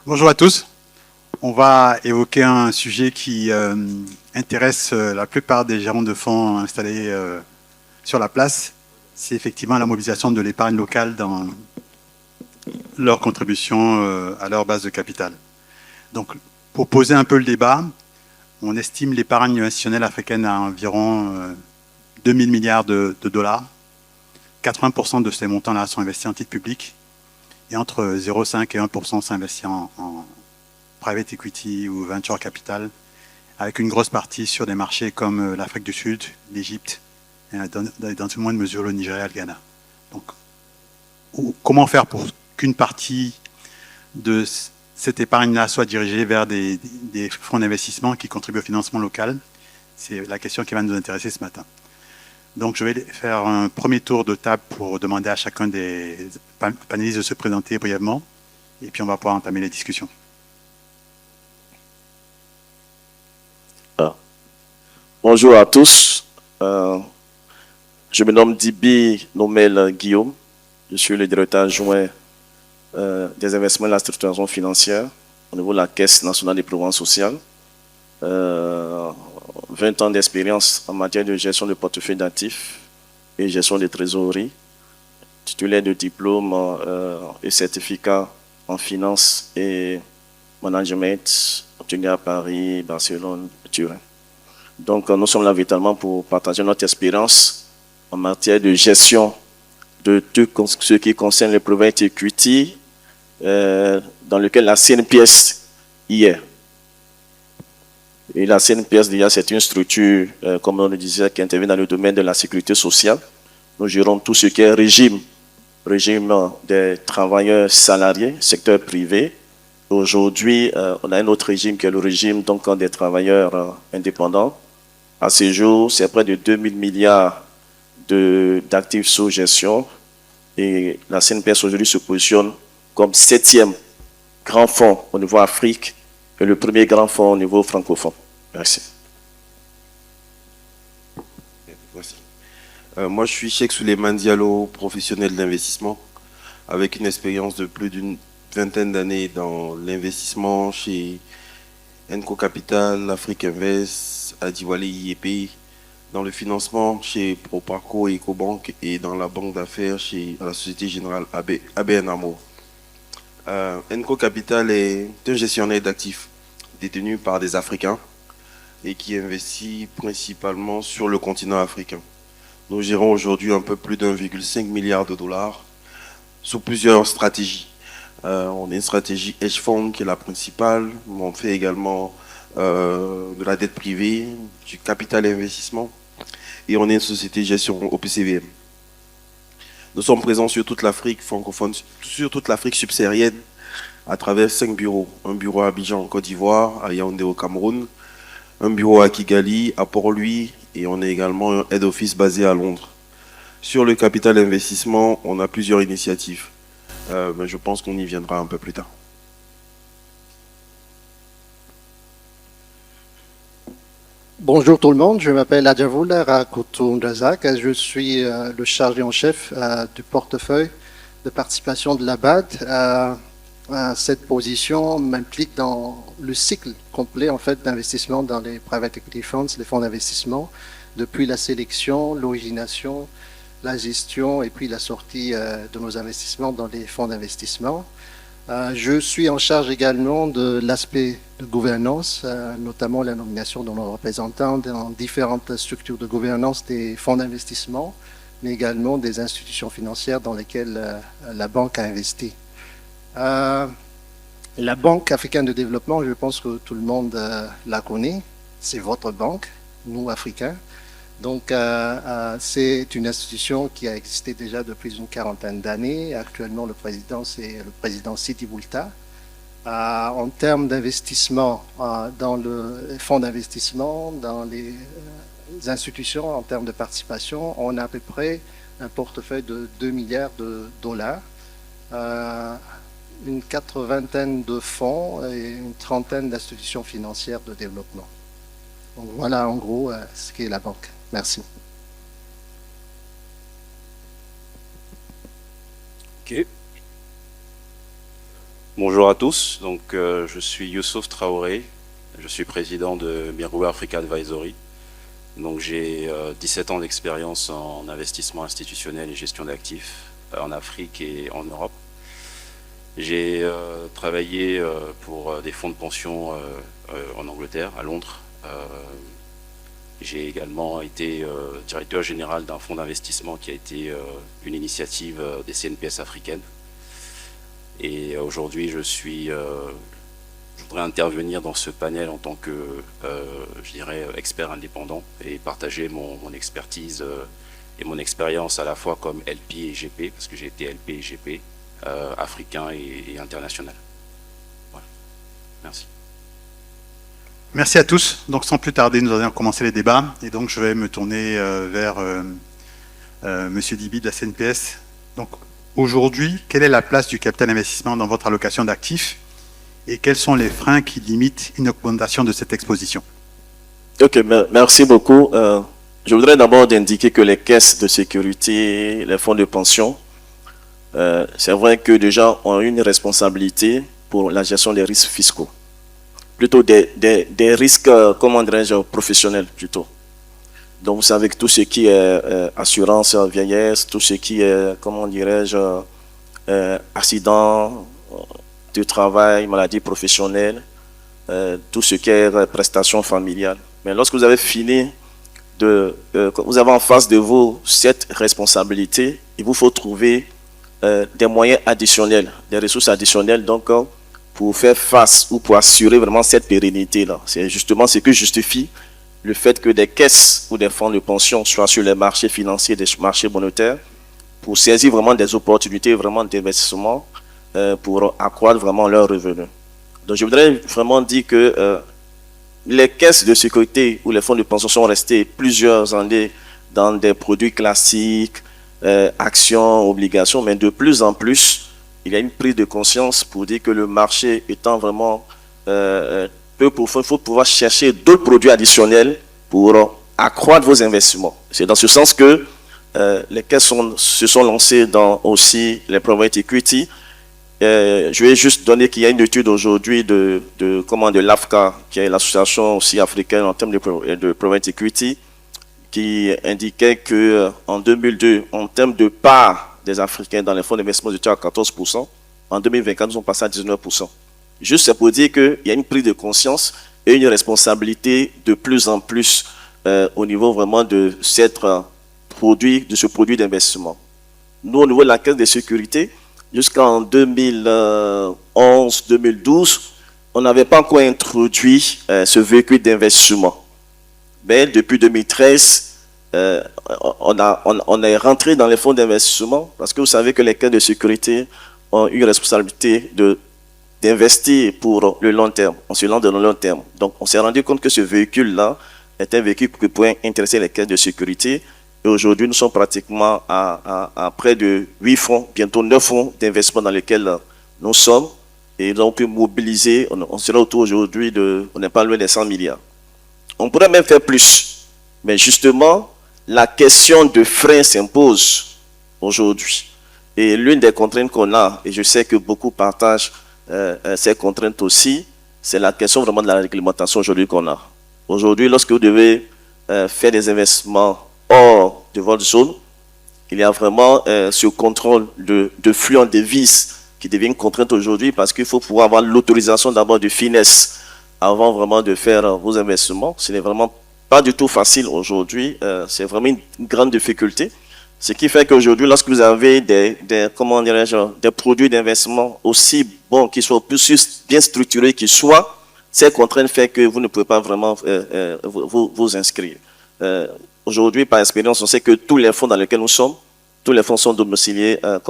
Bonjour à tous. On va évoquer un sujet qui intéresse la plupart des gérants de fonds installés sur la place. C'est effectivement la mobilisation de l'épargne locale dans leur contribution à leur base de capital. Donc, pour poser un peu le débat, on estime l'épargne institutionnelle africaine à environ 2000 milliards de dollars. 80% de ces montants-là sont investis en titres publics et entre 0,5 et 1% s'investit en private equity ou venture capital, avec une grosse partie sur des marchés comme l'Afrique du Sud, l'Égypte, et dans une moindre mesure le Nigeria et le Ghana. Donc, comment faire pour qu'une partie de cette épargne-là soit dirigée vers des fonds d'investissement qui contribuent au financement local? C'est la question qui va nous intéresser ce matin. Donc, je vais faire un premier tour de table pour demander à chacun des panélistes de se présenter brièvement, et puis on va pouvoir entamer les discussions. Bonjour à tous. Je me nomme Dibi Nomel Guillaume. Je suis le directeur adjoint des investissements et de la structuration financière au niveau de la Caisse nationale des prévoyances sociales. 20 ans d'expérience en matière de gestion de portefeuille d'actifs et gestion des trésoreries. Titulaire de diplôme et certificat en finance et management obtenu à Paris, Barcelone, Turin. Donc, nous sommes là véritablement pour partager notre expérience en matière de gestion de tout ce qui concerne les private equity, dans lequel la CNPS y est. Et la CNPS, déjà, c'est une structure, comme on le disait, qui intervient dans le domaine de la sécurité sociale. Nous gérons tout ce qui est régime des travailleurs salariés, secteur privé. Aujourd'hui, on a un autre régime qui est le régime donc, des travailleurs indépendants. À ce jour, c'est près de 2000 milliards d'actifs sous gestion. Et la CNPS aujourd'hui se positionne comme 7e grand fonds au niveau Afrique et le premier grand fonds au niveau francophone. Merci. Merci. Moi, je suis Cheikh Souleymane Diallo, professionnel d'investissement, avec une expérience de plus d'une vingtaine d'années dans l'investissement chez Enco Capital, Afrique Invest, Adiwale IEP, dans le financement chez Proparco et Ecobank et dans la banque d'affaires chez la Société Générale ABN AMRO. Enco Capital est un gestionnaire d'actifs détenu par des Africains et qui investit principalement sur le continent africain. Nous gérons aujourd'hui un peu plus d'1,5 milliard de dollars sous plusieurs stratégies. On a une stratégie hedge fund qui est la principale. On fait également de la dette privée, du capital investissement et on est une société de gestion OPCVM. Nous sommes présents sur toute l'Afrique francophone, sur toute l'Afrique subsaharienne à travers 5 bureaux. Un bureau à Abidjan en Côte d'Ivoire, à Yaoundé au Cameroun, un bureau à Kigali, à Port-Louis et on a également un head office basé à Londres. Sur le capital investissement, on a plusieurs initiatives. Mais je pense qu'on y viendra un peu plus tard. Bonjour tout le monde, je m'appelle Adjavoula Rakoutou Ndrazak et je suis le chargé en chef du portefeuille de participation de la BAD. Cette position m'implique dans le cycle complet en fait, d'investissement dans les private equity funds, les fonds d'investissement, depuis la sélection, l'origination, la gestion et puis la sortie de nos investissements dans les fonds d'investissement. Je suis en charge également de l'aspect de gouvernance, notamment la nomination de nos représentants dans différentes structures de gouvernance des fonds d'investissement, mais également des institutions financières dans lesquelles la banque a investi. La Banque africaine de développement, je pense que tout le monde la connaît, c'est votre banque, nous Africains. Donc, c'est une institution qui a existé déjà depuis une quarantaine d'années. Actuellement, le président, c'est le président Sidi Boulta. En termes d'investissement dans le fonds d'investissement, dans les institutions, en termes de participation, on a à peu près un portefeuille de 2 milliards de dollars, une 80aine de fonds et une 30aine d'institutions financières de développement. Donc, voilà en gros ce qu'est la banque. Merci. Ok. Bonjour à tous, donc je suis Youssouf Traoré, je suis président de Mirou Africa Advisory. Donc j'ai 17 ans d'expérience en investissement institutionnel et gestion d'actifs en Afrique et en Europe. J'ai travaillé pour des fonds de pension en Angleterre, à Londres. J'ai également été directeur général d'un fonds d'investissement qui a été une initiative des CNPS africaines. Et aujourd'hui, je voudrais intervenir dans ce panel en tant que, je dirais, expert indépendant et partager mon expertise et mon expérience à la fois comme LP et GP, parce que j'ai été LP et GP, africain et international. Voilà. Merci. Merci à tous. Donc, sans plus tarder, nous allons commencer les débats. Et donc, je vais me tourner vers Monsieur Dibi de la CNPS. Donc, aujourd'hui, quelle est la place du capital investissement dans votre allocation d'actifs et quels sont les freins qui limitent une augmentation de cette exposition? Ok, merci beaucoup. Je voudrais d'abord indiquer que les caisses de sécurité, les fonds de pension, c'est vrai que déjà ont une responsabilité pour la gestion des risques fiscaux. Plutôt des risques, comment dirais-je, professionnels plutôt. Donc vous savez que tout ce qui est assurance vieillesse, tout ce qui est, comment dirais-je, accident de travail, maladie professionnelle, tout ce qui est prestations familiales. Mais lorsque vous avez fini vous avez en face de vous cette responsabilité, il vous faut trouver des moyens additionnels, des ressources additionnelles, donc pour faire face ou pour assurer vraiment cette pérennité-là. C'est justement ce que justifie le fait que des caisses ou des fonds de pension soient sur les marchés financiers, des marchés monétaires, pour saisir vraiment des opportunités vraiment d'investissement pour accroître vraiment leurs revenus. Donc je voudrais vraiment dire que les caisses de sécurité ou les fonds de pension sont restés plusieurs années dans des produits classiques, actions, obligations, mais de plus en plus, il y a une prise de conscience pour dire que le marché étant vraiment peu profond, il faut pouvoir chercher d'autres produits additionnels pour accroître vos investissements. C'est dans ce sens que les caisses se sont lancées dans aussi les private equity. Je vais juste donner qu'il y a une étude aujourd'hui de l'AFCA, qui est l'association aussi africaine en termes de private equity, qui indiquait que en 2002, en termes de part des Africains dans les fonds d'investissement, ils étaient à 14%. En 2024, nous sommes passés à 19%. Juste, c'est pour dire qu'il y a une prise de conscience et une responsabilité de plus en plus au niveau vraiment de ce produit d'investissement. Nous, au niveau de la caisse de sécurité, jusqu'en 2011-2012, on n'avait pas encore introduit ce véhicule d'investissement. Mais depuis 2013, on est rentré dans les fonds d'investissement parce que vous savez que les caisses de sécurité ont une responsabilité d'investir pour le long terme. On se lance dans le long terme. Donc, on s'est rendu compte que ce véhicule-là est un véhicule qui pourrait intéresser les caisses de sécurité. Et aujourd'hui, nous sommes pratiquement à près de 8 fonds, bientôt 9 fonds d'investissement dans lesquels nous sommes. Et nous avons pu mobiliser, on sera autour aujourd'hui on n'est pas loin des 100 milliards. On pourrait même faire plus. Mais justement, la question de frein s'impose aujourd'hui. Et l'une des contraintes qu'on a, et je sais que beaucoup partagent ces contraintes aussi, c'est la question vraiment de la réglementation aujourd'hui qu'on a. Aujourd'hui, lorsque vous devez faire des investissements hors de votre zone, il y a vraiment ce contrôle de flux en devises qui devient une contrainte aujourd'hui parce qu'il faut pouvoir avoir l'autorisation d'abord de finesse avant vraiment de faire vos investissements. Ce n'est vraiment pas du tout facile aujourd'hui, c'est vraiment une grande difficulté. Ce qui fait qu'aujourd'hui, lorsque vous avez des produits d'investissement aussi bons, qui soient plus bien structurés qu'ils soient, ces contraintes font que vous ne pouvez pas vraiment vous inscrire. Aujourd'hui, par expérience, on sait que tous les fonds dans lesquels nous sommes, tous les fonds sont domiciliés à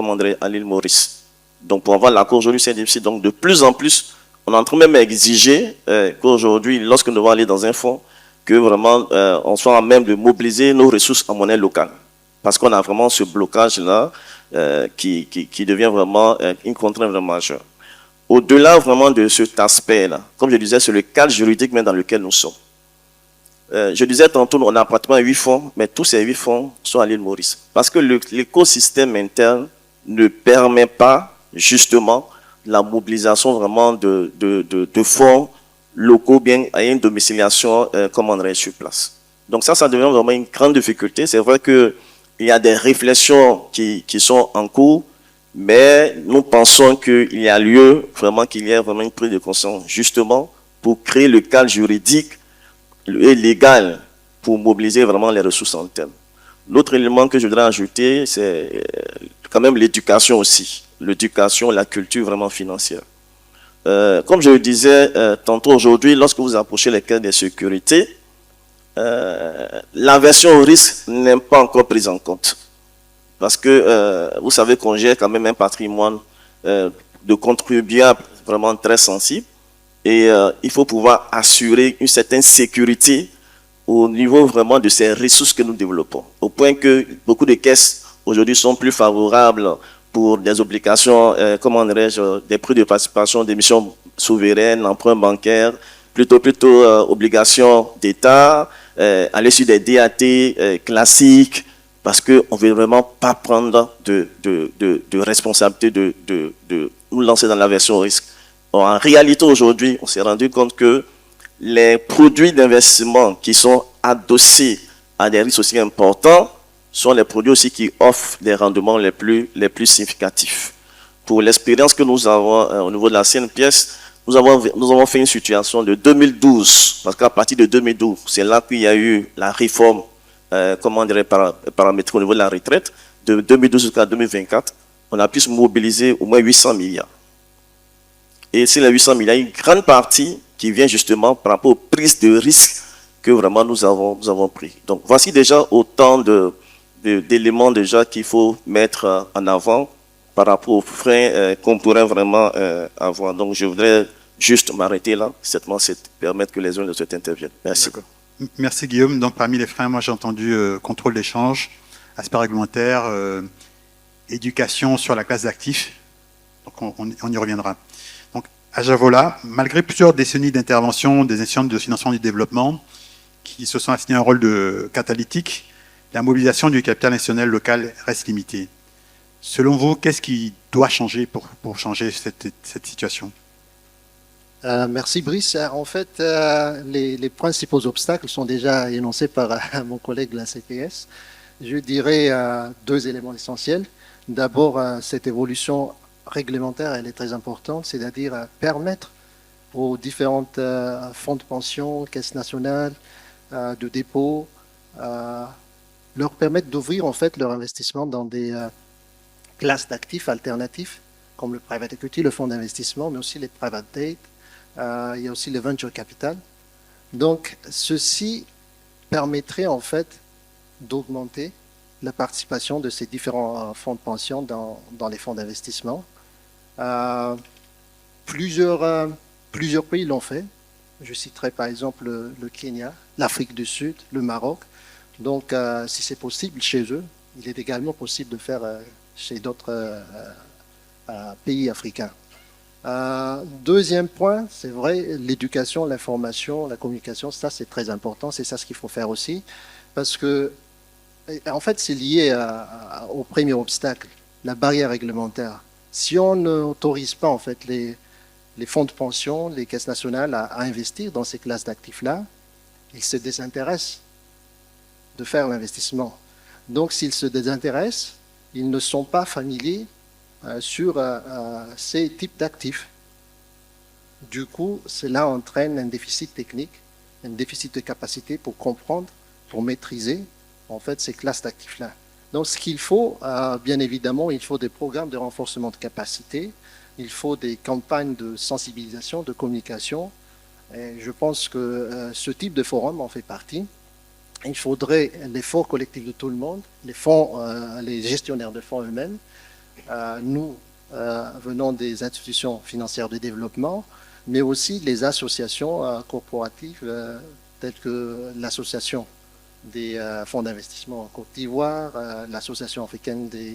l'île Maurice. Donc, pour avoir l'accord aujourd'hui, c'est difficile. Donc, de plus en plus, on est en train même d'exiger qu'aujourd'hui, lorsque nous allons aller dans un fonds, que vraiment on soit en même de mobiliser nos ressources en monnaie locale. Parce qu'on a vraiment ce blocage-là qui devient vraiment une contrainte vraiment majeure. Au-delà vraiment de cet aspect-là, comme je disais, c'est le cadre juridique même dans lequel nous sommes. Je disais tantôt, on a pratiquement 8 fonds, mais tous ces 8 fonds sont à l'île Maurice. Parce que l'écosystème interne ne permet pas, justement, la mobilisation vraiment de fonds locaux, bien à une domiciliation, comment on dirait, sur place. Donc ça devient vraiment une grande difficulté. C'est vrai qu'il y a des réflexions qui sont en cours, mais nous pensons qu'il y a lieu vraiment qu'il y ait vraiment une prise de conscience, justement, pour créer le cadre juridique et légal pour mobiliser vraiment les ressources internes. L'autre élément que je voudrais ajouter, c'est quand même l'éducation aussi. L'éducation, la culture vraiment financière. Comme je le disais tantôt aujourd'hui, lorsque vous approchez les caisses de sécurité, l'aversion au risque n'est pas encore prise en compte. Parce que vous savez qu'on gère quand même un patrimoine de contribuables vraiment très sensible. Et il faut pouvoir assurer une certaine sécurité au niveau vraiment de ces ressources que nous développons. Au point que beaucoup de caisses aujourd'hui sont plus favorables pour des obligations, comment dirais-je, des prix de participation, d'émissions souveraines, emprunts bancaires, plutôt obligations d'État, aller sur des DAT classiques, parce qu'on ne veut vraiment pas prendre de responsabilité de nous lancer dans l'aversion au risque. Or, en réalité, aujourd'hui, on s'est rendu compte que les produits d'investissement qui sont adossés à des risques aussi importants sont les produits aussi qui offrent des rendements les plus significatifs. Pour l'expérience que nous avons au niveau de la CNPS, nous avons fait une situation de 2012, parce qu'à partir de 2012, c'est là qu'il y a eu la réforme paramétrique au niveau de la retraite. De 2012 jusqu'à 2024, on a pu se mobiliser au moins 800 milliards. Et c'est les 800 milliards, une grande partie qui vient justement par rapport aux prises de risques que vraiment nous avons pris. Donc voici déjà autant d'éléments déjà qu'il faut mettre en avant par rapport aux freins qu'on pourrait vraiment avoir. Donc je voudrais juste m'arrêter là, certainement permettre que les uns et les autres interviennent. Merci. Merci Guillaume. Donc parmi les freins, moi j'ai entendu contrôle d'échange, aspect réglementaire, éducation sur la classe d'actifs. Donc on y reviendra. Donc à Javola, malgré plusieurs décennies d'intervention des institutions de financement du développement qui se sont assignées un rôle de catalytique, la mobilisation du capital national local reste limitée. Selon vous, qu'est-ce qui doit changer pour changer cette situation ? Merci Brice. En fait, les principaux obstacles sont déjà énoncés par mon collègue de la CPS. Je dirais deux éléments essentiels. D'abord, cette évolution réglementaire, elle est très importante, c'est-à-dire permettre aux différentes fonds de pension, caisses nationales, de dépôt, leur permettre d'ouvrir en fait leur investissement dans des classes d'actifs alternatifs, comme le private equity, le fonds d'investissement, mais aussi les private debt. Il y a aussi le venture capital. Donc, ceci permettrait en fait d'augmenter la participation de ces différents fonds de pension dans les fonds d'investissement. Plusieurs pays l'ont fait. Je citerai par exemple le Kenya, l'Afrique du Sud, le Maroc. Donc, si c'est possible chez eux, il est également possible de faire chez d'autres pays africains. Deuxième point, c'est vrai, l'éducation, l'information, la communication, ça c'est très important, c'est ça ce qu'il faut faire aussi, parce que en fait c'est lié au premier obstacle, la barrière réglementaire. Si on n'autorise pas en fait les fonds de pension, les caisses nationales à investir dans ces classes d'actifs-là, ils se désintéressent de faire l'investissement. Donc s'ils se désintéressent, ils ne sont pas familiers sur ces types d'actifs. Du coup, cela entraîne un déficit technique, un déficit de capacité pour comprendre, pour maîtriser en fait ces classes d'actifs-là. Donc ce qu'il faut, bien évidemment, il faut des programmes de renforcement de capacité, il faut des campagnes de sensibilisation, de communication. Et je pense que ce type de forum en fait partie. Il faudrait l'effort collectif de tout le monde, les gestionnaires de fonds eux-mêmes. Nous venons des institutions financières de développement, mais aussi les associations corporatives telles que l'association des fonds d'investissement en Côte d'Ivoire, l'association africaine des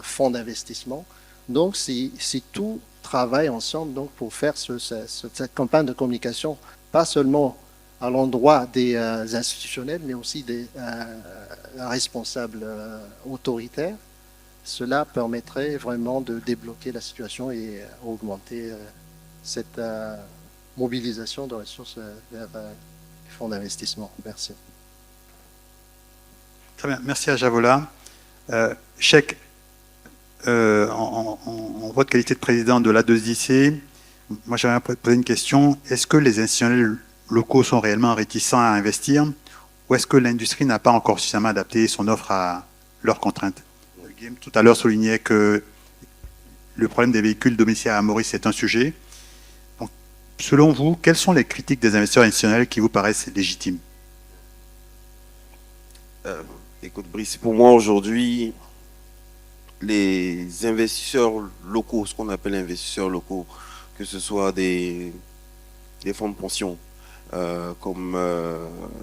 fonds d'investissement. Donc, c'est tout travaille ensemble donc, pour faire cette campagne de communication, pas seulement à l'endroit des institutionnels, mais aussi des responsables autoritaires, Cela permettrait vraiment de débloquer la situation et augmenter cette mobilisation de ressources vers les fonds d'investissement. Merci. Très bien, merci à Javola. Cheikh, en votre qualité de président de l'A2JC, moi j'aimerais poser une question. Est-ce que les institutionnels locaux sont réellement réticents à investir ou est-ce que l'industrie n'a pas encore suffisamment adapté son offre à leurs contraintes? Guillaume tout à l'heure soulignait que le problème des véhicules domiciliés à Maurice est un sujet. Donc, selon vous, quelles sont les critiques des investisseurs institutionnels qui vous paraissent légitimes? Écoute, Brice, pour moi aujourd'hui, les investisseurs locaux, ce qu'on appelle investisseurs locaux, que ce soit des fonds de pension comme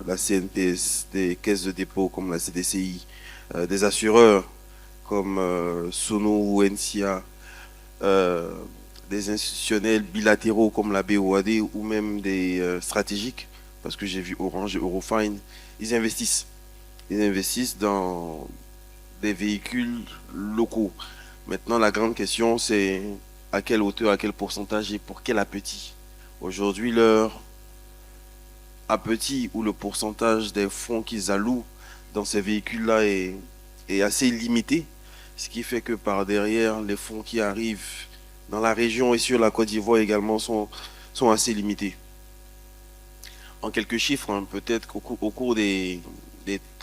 la CNPS, des caisses de dépôt comme la CDCI, des assureurs comme Sono ou NCA, des institutionnels bilatéraux comme la BOAD ou même des stratégiques, parce que j'ai vu Orange et Eurofine, ils investissent. Ils investissent dans des véhicules locaux. Maintenant, la grande question, c'est à quelle hauteur, à quel pourcentage et pour quel appétit. Aujourd'hui, leur appétit ou le pourcentage des fonds qu'ils allouent dans ces véhicules-là est assez limité, ce qui fait que par derrière, les fonds qui arrivent dans la région et sur la Côte d'Ivoire également sont assez limités. En quelques chiffres, hein, peut-être qu'au cours des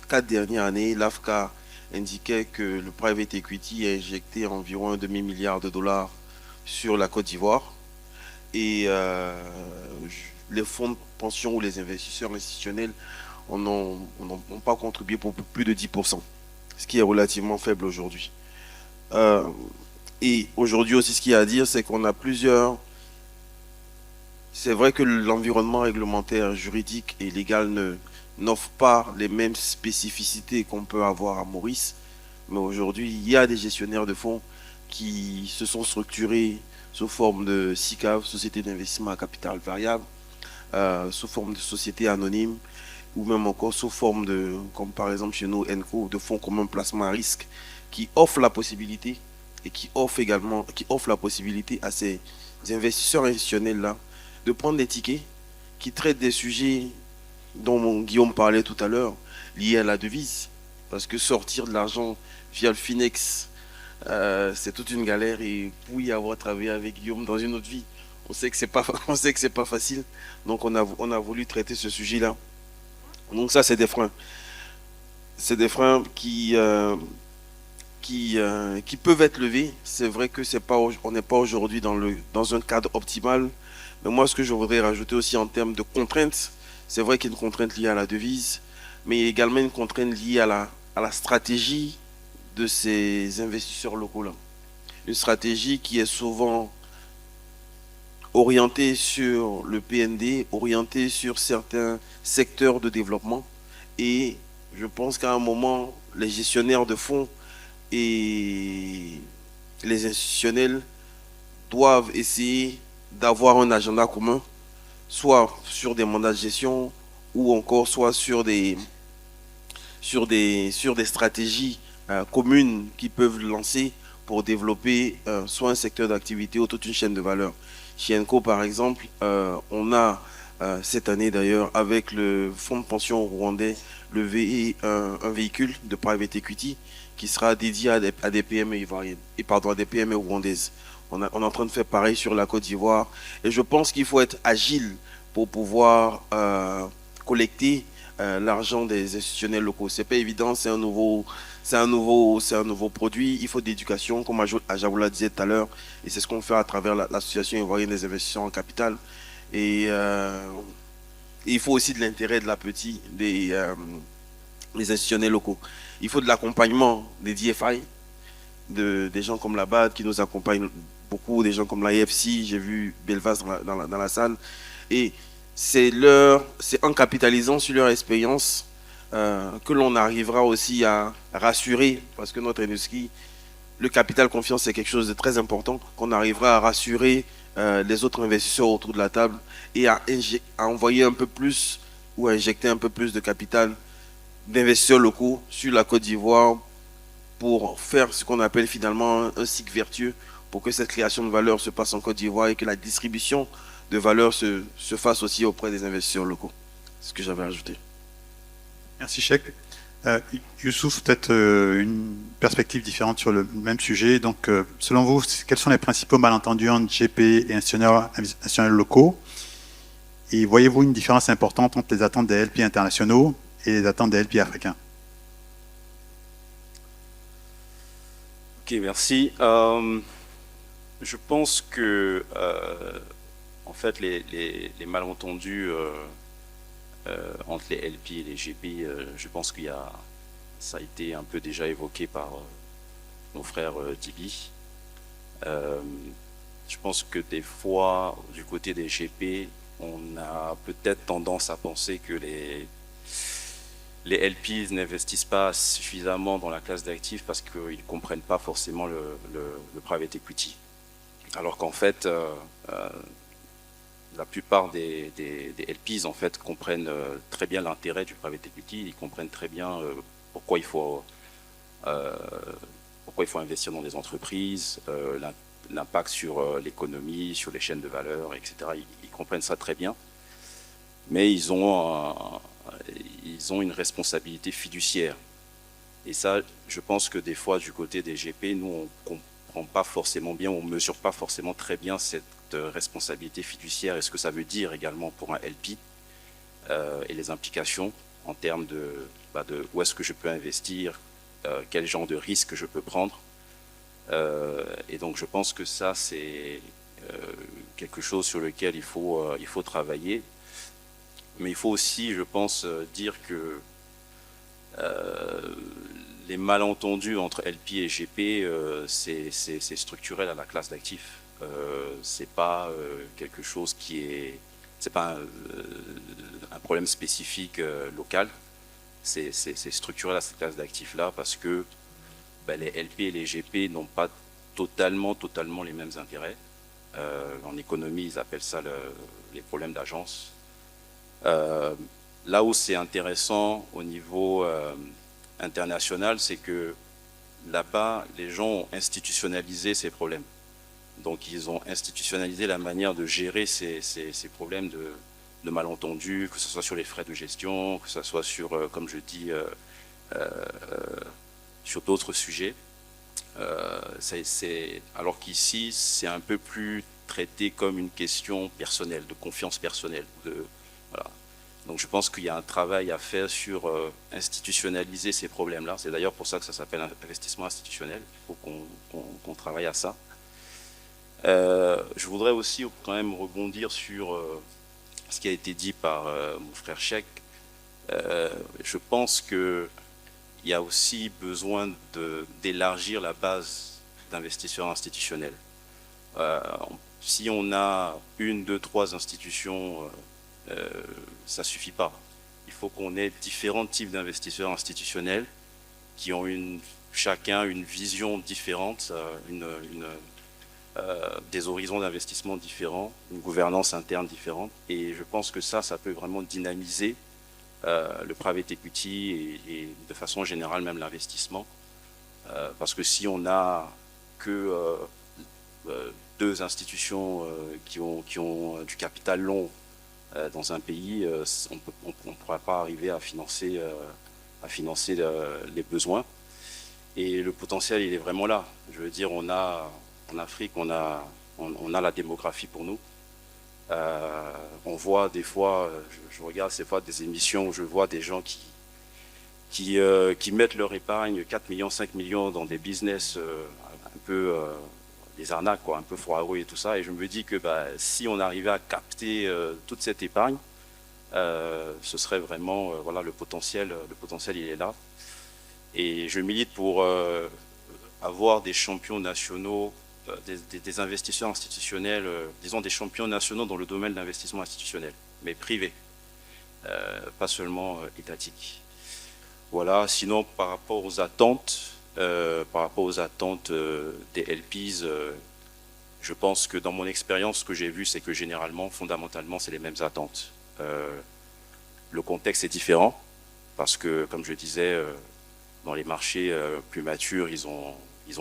4 dernières années, l'AFCA indiquait que le private equity a injecté environ un demi-milliard de dollars sur la Côte d'Ivoire et les fonds de pension ou les investisseurs institutionnels n'ont pas contribué pour plus de 10%, ce qui est relativement faible aujourd'hui. Et aujourd'hui aussi, ce qu'il y a à dire, c'est qu'on a plusieurs... C'est vrai que l'environnement réglementaire, juridique et légal n'offre pas les mêmes spécificités qu'on peut avoir à Maurice, mais aujourd'hui, il y a des gestionnaires de fonds qui se sont structurés sous forme de SICAV, Société d'investissement à capital variable, sous forme de société anonyme, ou même encore sous forme de, comme par exemple chez nous, ENCO, de fonds communs placement à risque, qui offrent la possibilité et qui offrent la possibilité à ces investisseurs institutionnels-là de prendre des tickets qui traitent des sujets dont Guillaume parlait tout à l'heure, liés à la devise. Parce que sortir de l'argent via le Finex, c'est toute une galère. Et pour y avoir travaillé avec Guillaume dans une autre vie, on sait que c'est pas facile. Donc on a voulu traiter ce sujet-là. Donc ça, c'est des freins. C'est des freins qui peuvent être levés. C'est vrai que on n'est pas aujourd'hui dans un cadre optimal. Mais moi, ce que je voudrais rajouter aussi en termes de contraintes, c'est vrai qu'il y a une contrainte liée à la devise, mais également une contrainte liée à la stratégie de ces investisseurs locaux-là. Une stratégie qui est souvent orientée sur le PND, orientée sur certains secteurs de développement. Et je pense qu'à un moment, les gestionnaires de fonds et les institutionnels doivent essayer d'avoir un agenda commun, soit sur des mandats de gestion ou encore soit sur des stratégies communes qui peuvent lancer pour développer soit un secteur d'activité ou toute une chaîne de valeur. Chez ENCO, par exemple, on a cette année d'ailleurs, avec le fonds de pension rwandais, levé un véhicule de private equity qui sera dédié à des PME ivoiriennes, à des PME rwandaises. On est en train de faire pareil sur la Côte d'Ivoire. Et je pense qu'il faut être agile pour pouvoir collecter l'argent des institutionnels locaux. C'est pas évident, c'est un nouveau produit. Il faut de l'éducation, comme Javola disait tout à l'heure. Et c'est ce qu'on fait à travers l'association ivoirienne des investisseurs en capital. Et il faut aussi de l'intérêt de l'appétit des institutionnels locaux. Il faut de l'accompagnement des DFI, des gens comme la BAD qui nous accompagnent beaucoup, des gens comme l'IFC, j'ai vu Belvas dans la salle. Et c'est en capitalisant sur leur expérience que l'on arrivera aussi à rassurer, parce que notre industrie, le capital confiance, c'est quelque chose de très important, qu'on arrivera à rassurer les autres investisseurs autour de la table et à envoyer un peu plus ou à injecter un peu plus de capital d'investisseurs locaux sur la Côte d'Ivoire pour faire ce qu'on appelle finalement un cycle vertueux, pour que cette création de valeur se passe en Côte d'Ivoire et que la distribution de valeur se fasse aussi auprès des investisseurs locaux. C'est ce que j'avais ajouté. Merci, Cheikh. Youssouf, peut-être une perspective différente sur le même sujet. Donc, selon vous, quels sont les principaux malentendus entre GP et institutionnels locaux? Et voyez-vous une différence importante entre les attentes des LP internationaux et les attentes des LP africains? Ok, merci. Je pense que, en fait, les malentendus entre les LP et les GP, je pense ça a été un peu déjà évoqué par mon frère Dibi. Je pense que des fois, du côté des GP, on a peut-être tendance à penser que les LP n'investissent pas suffisamment dans la classe d'actifs parce qu'ils ne comprennent pas forcément le private equity. Alors qu'en fait, la plupart des LPs en fait comprennent très bien l'intérêt du private equity, ils comprennent très bien pourquoi il faut investir dans des entreprises, l'impact sur l'économie, sur les chaînes de valeur, etc. Ils comprennent ça très bien, mais ils ont une responsabilité fiduciaire. Et ça, je pense que des fois, du côté des GP, nous, on comprend pas forcément bien, on mesure pas forcément très bien cette responsabilité fiduciaire et ce que ça veut dire également pour un LP et les implications en termes de où est-ce que je peux investir, quel genre de risque je peux prendre. Et donc je pense que ça c'est quelque chose sur lequel il faut travailler. Mais il faut aussi, je pense, dire que les malentendus entre LP et GP, c'est structurel à la classe d'actifs. C'est pas quelque chose c'est pas un problème spécifique local. C'est structurel à cette classe d'actifs là parce que les LP et les GP n'ont pas totalement les mêmes intérêts. En économie, ils appellent ça les problèmes d'agence. Là où c'est intéressant au niveau international, c'est que là-bas, les gens ont institutionnalisé ces problèmes. Donc, ils ont institutionnalisé la manière de gérer ces problèmes de malentendus, que ce soit sur les frais de gestion, que ce soit sur, comme je dis, sur d'autres sujets. Alors qu'ici, c'est un peu plus traité comme une question personnelle, de confiance personnelle. Voilà. Donc je pense qu'il y a un travail à faire sur institutionnaliser ces problèmes-là. C'est d'ailleurs pour ça que ça s'appelle investissement institutionnel. Il faut qu'on travaille à ça. Je voudrais aussi quand même rebondir sur ce qui a été dit par mon frère Cheikh. Je pense qu'il y a aussi besoin d'élargir la base d'investisseurs institutionnels. Si on a 1, 2, 3 institutions, ça ne suffit pas. Il faut qu'on ait différents types d'investisseurs institutionnels qui ont chacun une vision différente, des horizons d'investissement différents, une gouvernance interne différente. Et je pense que ça peut vraiment dynamiser le private equity et de façon générale même l'investissement. Parce que si on n'a que 2 institutions qui ont du capital long dans un pays, on ne pourra pas arriver à financer les besoins. Et le potentiel, il est vraiment là. Je veux dire, en Afrique, on a la démographie pour nous. On voit des fois, je regarde ces fois des émissions où je vois des gens qui mettent leur épargne 4 millions, 5 millions dans des business un peu des arnaques, un peu foireux et tout ça. Et je me dis que si on arrivait à capter toute cette épargne, ce serait vraiment, le potentiel il est là. Et je milite pour avoir des champions nationaux, des investisseurs institutionnels, disons des champions nationaux dans le domaine de l'investissement institutionnel, mais privé, pas seulement étatique. Voilà, sinon par rapport aux attentes des LPs, je pense que dans mon expérience, ce que j'ai vu, c'est que généralement, fondamentalement, c'est les mêmes attentes. Le contexte est différent, parce que, comme je disais, dans les marchés plus matures, ils ont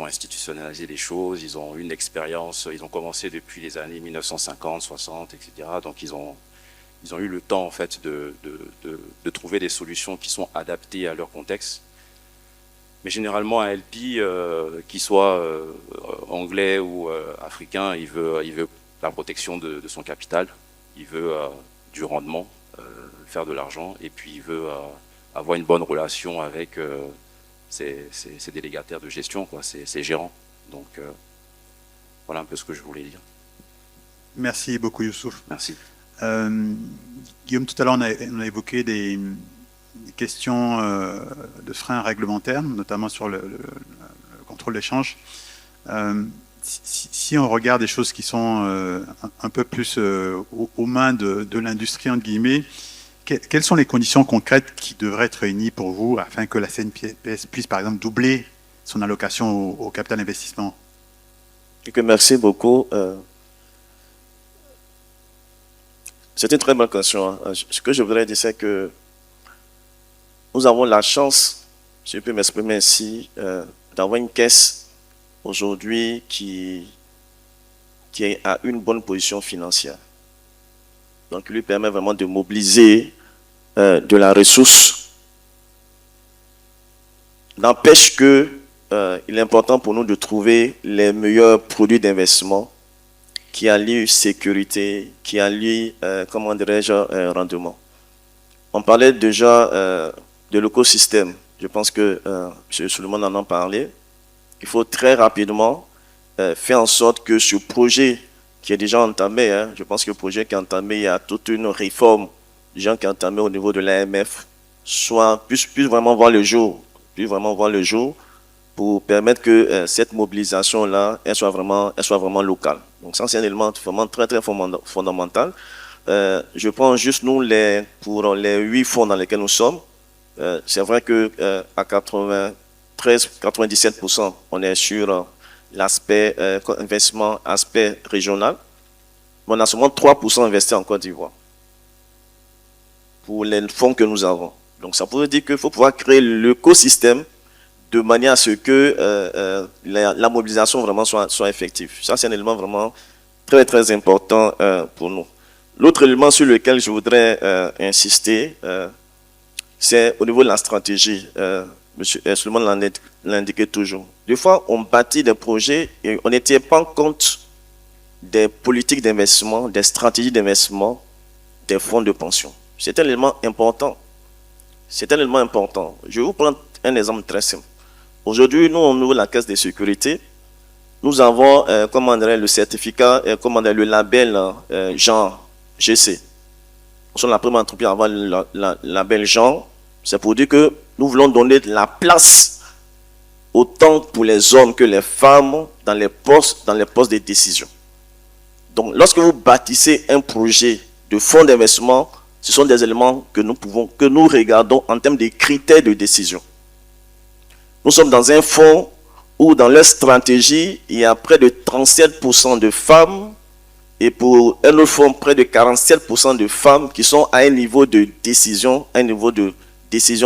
institutionnalisé les choses, ils ont une expérience, ils ont commencé depuis les années 1950, 60, etc. Donc ils ont eu le temps en fait de trouver des solutions qui sont adaptées à leur contexte. Mais généralement, un LP, qu'il soit anglais ou africain, il veut la protection de son capital, il veut du rendement, faire de l'argent, et puis il veut avoir une bonne relation avec ses délégataires de gestion, quoi, ses gérants. Donc voilà un peu ce que je voulais dire. Merci beaucoup, Youssouf. Merci. Guillaume, tout à l'heure, on a évoqué des questions de freins réglementaires, notamment sur le contrôle d'échange. Si on regarde des choses qui sont un peu plus aux mains de l'industrie, entre guillemets, quelles sont les conditions concrètes qui devraient être réunies pour vous afin que la CNPS puisse, par exemple, doubler son allocation au capital investissement? Merci beaucoup. C'est une très bonne question. Ce que je voudrais dire, c'est que nous avons la chance, si je peux m'exprimer ainsi, d'avoir une caisse aujourd'hui qui a une bonne position financière. Donc, il lui permet vraiment de mobiliser de la ressource. N'empêche que il est important pour nous de trouver les meilleurs produits d'investissement qui allient sécurité, qui allient, comment dirais-je, rendement. On parlait déjà de l'écosystème. Je pense que M. Souleymane en a parlé. Il faut très rapidement faire en sorte que ce projet qui est déjà entamé, je pense que le projet qui est entamé, il y a toute une réforme déjà qui est entamée au niveau de l'AMF, puisse vraiment voir le jour, pour permettre que cette mobilisation-là, elle soit vraiment locale. Donc ça, c'est un élément vraiment très, très fondamental. Je prends juste pour les 8 fonds dans lesquels nous sommes. C'est vrai que à 93-97%, on est sur l'aspect investissement, aspect régional. Mais on a seulement 3% investi en Côte d'Ivoire pour les fonds que nous avons. Donc ça veut dire qu'il faut pouvoir créer l'écosystème de manière à ce que la mobilisation vraiment soit effective. Ça, c'est un élément vraiment très, très important pour nous. L'autre élément sur lequel je voudrais insister, c'est au niveau de la stratégie. Monsieur Souleymane l'a indiqué toujours. Des fois, on bâtit des projets et on ne tient pas compte des politiques d'investissement, des stratégies d'investissement, des fonds de pension. C'est un élément important. C'est un élément important. Je vais vous prendre un exemple très simple. Aujourd'hui, nous, au niveau de la Caisse de sécurité, nous avons le certificat, le label genre GC. Nous sommes la première entreprise à avoir le label genre. C'est pour dire que nous voulons donner de la place autant pour les hommes que les femmes dans les postes de décision. Donc, lorsque vous bâtissez un projet de fonds d'investissement, ce sont des éléments que nous regardons en termes de critères de décision. Nous sommes dans un fonds où dans leur stratégie, il y a près de 37% de femmes et pour un autre fonds, près de 47% de femmes qui sont à un niveau de décision,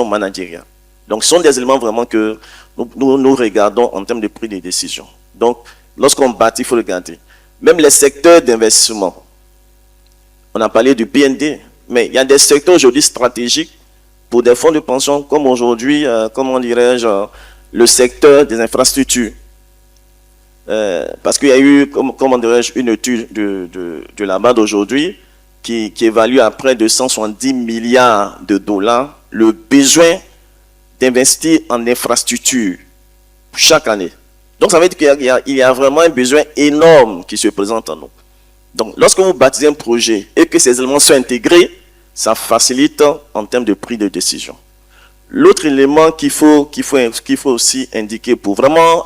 managériale. Donc, ce sont des éléments vraiment que nous regardons en termes de prix de décision. Donc, lorsqu'on bâtit, il faut regarder. Même les secteurs d'investissement. On a parlé du BND, mais il y a des secteurs aujourd'hui stratégiques pour des fonds de pension, comme aujourd'hui, le secteur des infrastructures. Parce qu'il y a eu, une étude de la BAD aujourd'hui qui évalue à près de 170 milliards de dollars le besoin d'investir en infrastructure chaque année. Donc ça veut dire qu'il y a vraiment un besoin énorme qui se présente en nous. Donc lorsque vous bâtissez un projet et que ces éléments sont intégrés, ça facilite en termes de prix de décision. L'autre élément qu'il faut aussi indiquer pour vraiment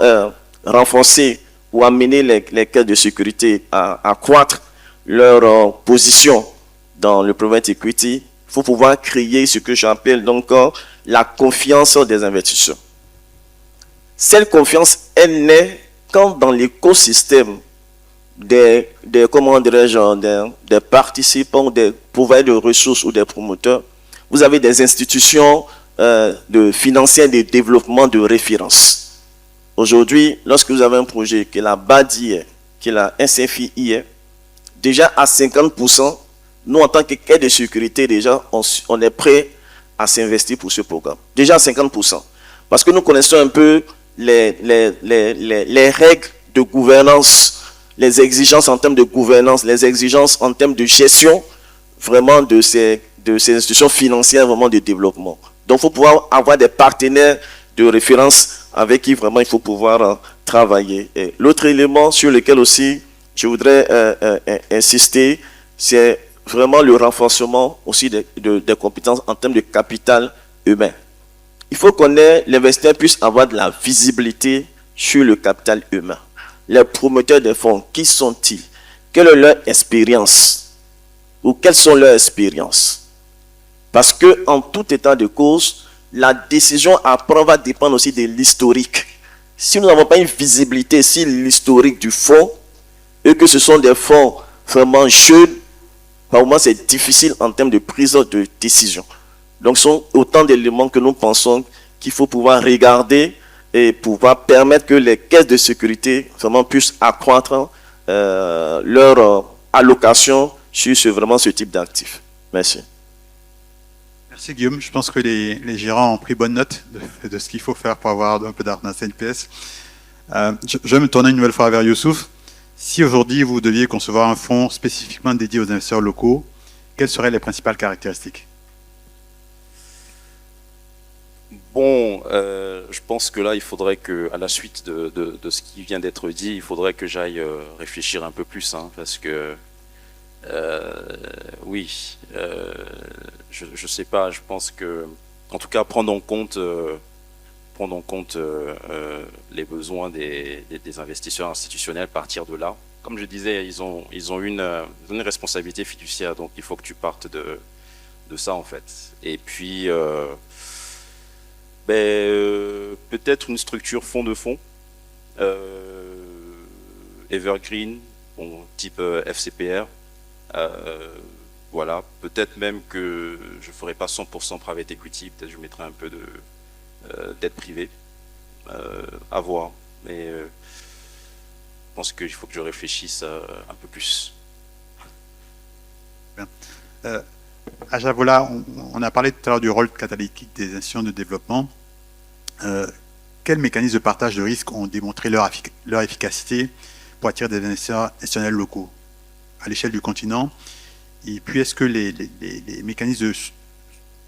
renforcer ou amener les caisses de sécurité à accroître leur position dans le private equity, il faut pouvoir créer ce que j'appelle donc la confiance des investisseurs. Cette confiance, elle naît quand dans l'écosystème des participants, des providers de ressources ou des promoteurs, vous avez des institutions de financière de développement de référence. Aujourd'hui, lorsque vous avez un projet que la BAD y est, que la SFI y est, déjà à 50%, nous en tant que caisse de sécurité, déjà, on est prêt à s'investir pour ce programme. Déjà à 50%. Parce que nous connaissons un peu les règles de gouvernance, les exigences en termes de gouvernance, les exigences en termes de gestion, vraiment de ces institutions financières vraiment de développement. Donc, il faut pouvoir avoir des partenaires de référence avec qui vraiment il faut pouvoir travailler. L'autre élément sur lequel aussi je voudrais insister, c'est vraiment le renforcement aussi des compétences en termes de capital humain. Il faut qu'on ait, l'investisseur puisse avoir de la visibilité sur le capital humain. Les promoteurs des fonds, qui sont-ils? Quelle est leur expérience? Ou quelles sont leurs expériences? Parce que en tout état de cause, la décision à prendre va dépendre aussi de l'historique. Si nous n'avons pas une visibilité sur l'historique du fonds, et que ce sont des fonds vraiment jeunes, par moment c'est difficile en termes de prise de décision. Donc ce sont autant d'éléments que nous pensons qu'il faut pouvoir regarder et pouvoir permettre que les caisses de sécurité vraiment puissent accroître leur allocation sur ce type d'actifs. Merci. Merci Guillaume. Je pense que les gérants ont pris bonne note de ce qu'il faut faire pour avoir un peu d'art dans la CNPS. Je vais me tourner une nouvelle fois vers Youssouf. Si aujourd'hui vous deviez concevoir un fonds spécifiquement dédié aux investisseurs locaux, quelles seraient les principales caractéristiques? Bon, je pense que là, il faudrait que, à la suite de ce qui vient d'être dit, il faudrait que j'aille réfléchir un peu plus, hein, parce que oui, je sais pas, je pense que, en tout cas, prendre en compte les besoins des investisseurs institutionnels, partir de là. Comme je disais, ils ont une responsabilité fiduciaire, donc il faut que tu partes de ça en fait. Et puis peut-être une structure fonds de fonds, evergreen, bon, type FCPR. Voilà, peut-être même que je ferai pas 100% private equity, peut-être je mettrai un peu de dette privée, à voir. Mais je pense qu'il faut que je réfléchisse un peu plus. Bien. Ajavola, on a parlé tout à l'heure du rôle catalytique des institutions de développement. Quels mécanismes de partage de risques ont démontré leur efficacité pour attirer des investisseurs institutionnels locaux à l'échelle du continent? Et puis, est-ce que les mécanismes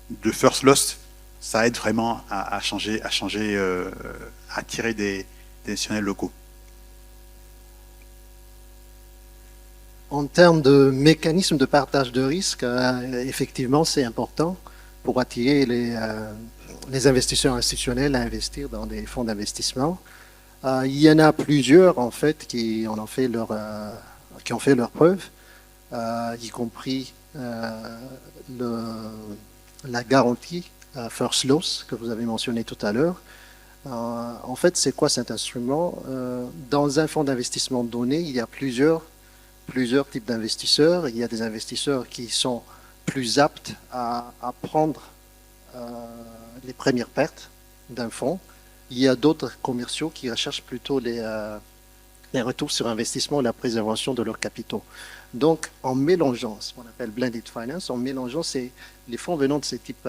de first loss, ça aide vraiment à attirer des institutionnels locaux? En termes de mécanisme de partage de risque, effectivement, c'est important pour attirer les investisseurs institutionnels à investir dans des fonds d'investissement. Il y en a plusieurs, en fait, qui ont fait leur preuve, y compris la garantie First Loss que vous avez mentionné tout à l'heure. En fait, c'est quoi cet instrument? Dans un fonds d'investissement donné, il y a plusieurs types d'investisseurs. Il y a des investisseurs qui sont plus aptes à prendre les premières pertes d'un fonds. Il y a d'autres commerciaux qui recherchent plutôt les retours sur investissement et la préservation de leurs capitaux. Donc, en mélangeant ce qu'on appelle blended finance, en mélangeant les fonds venant de ces types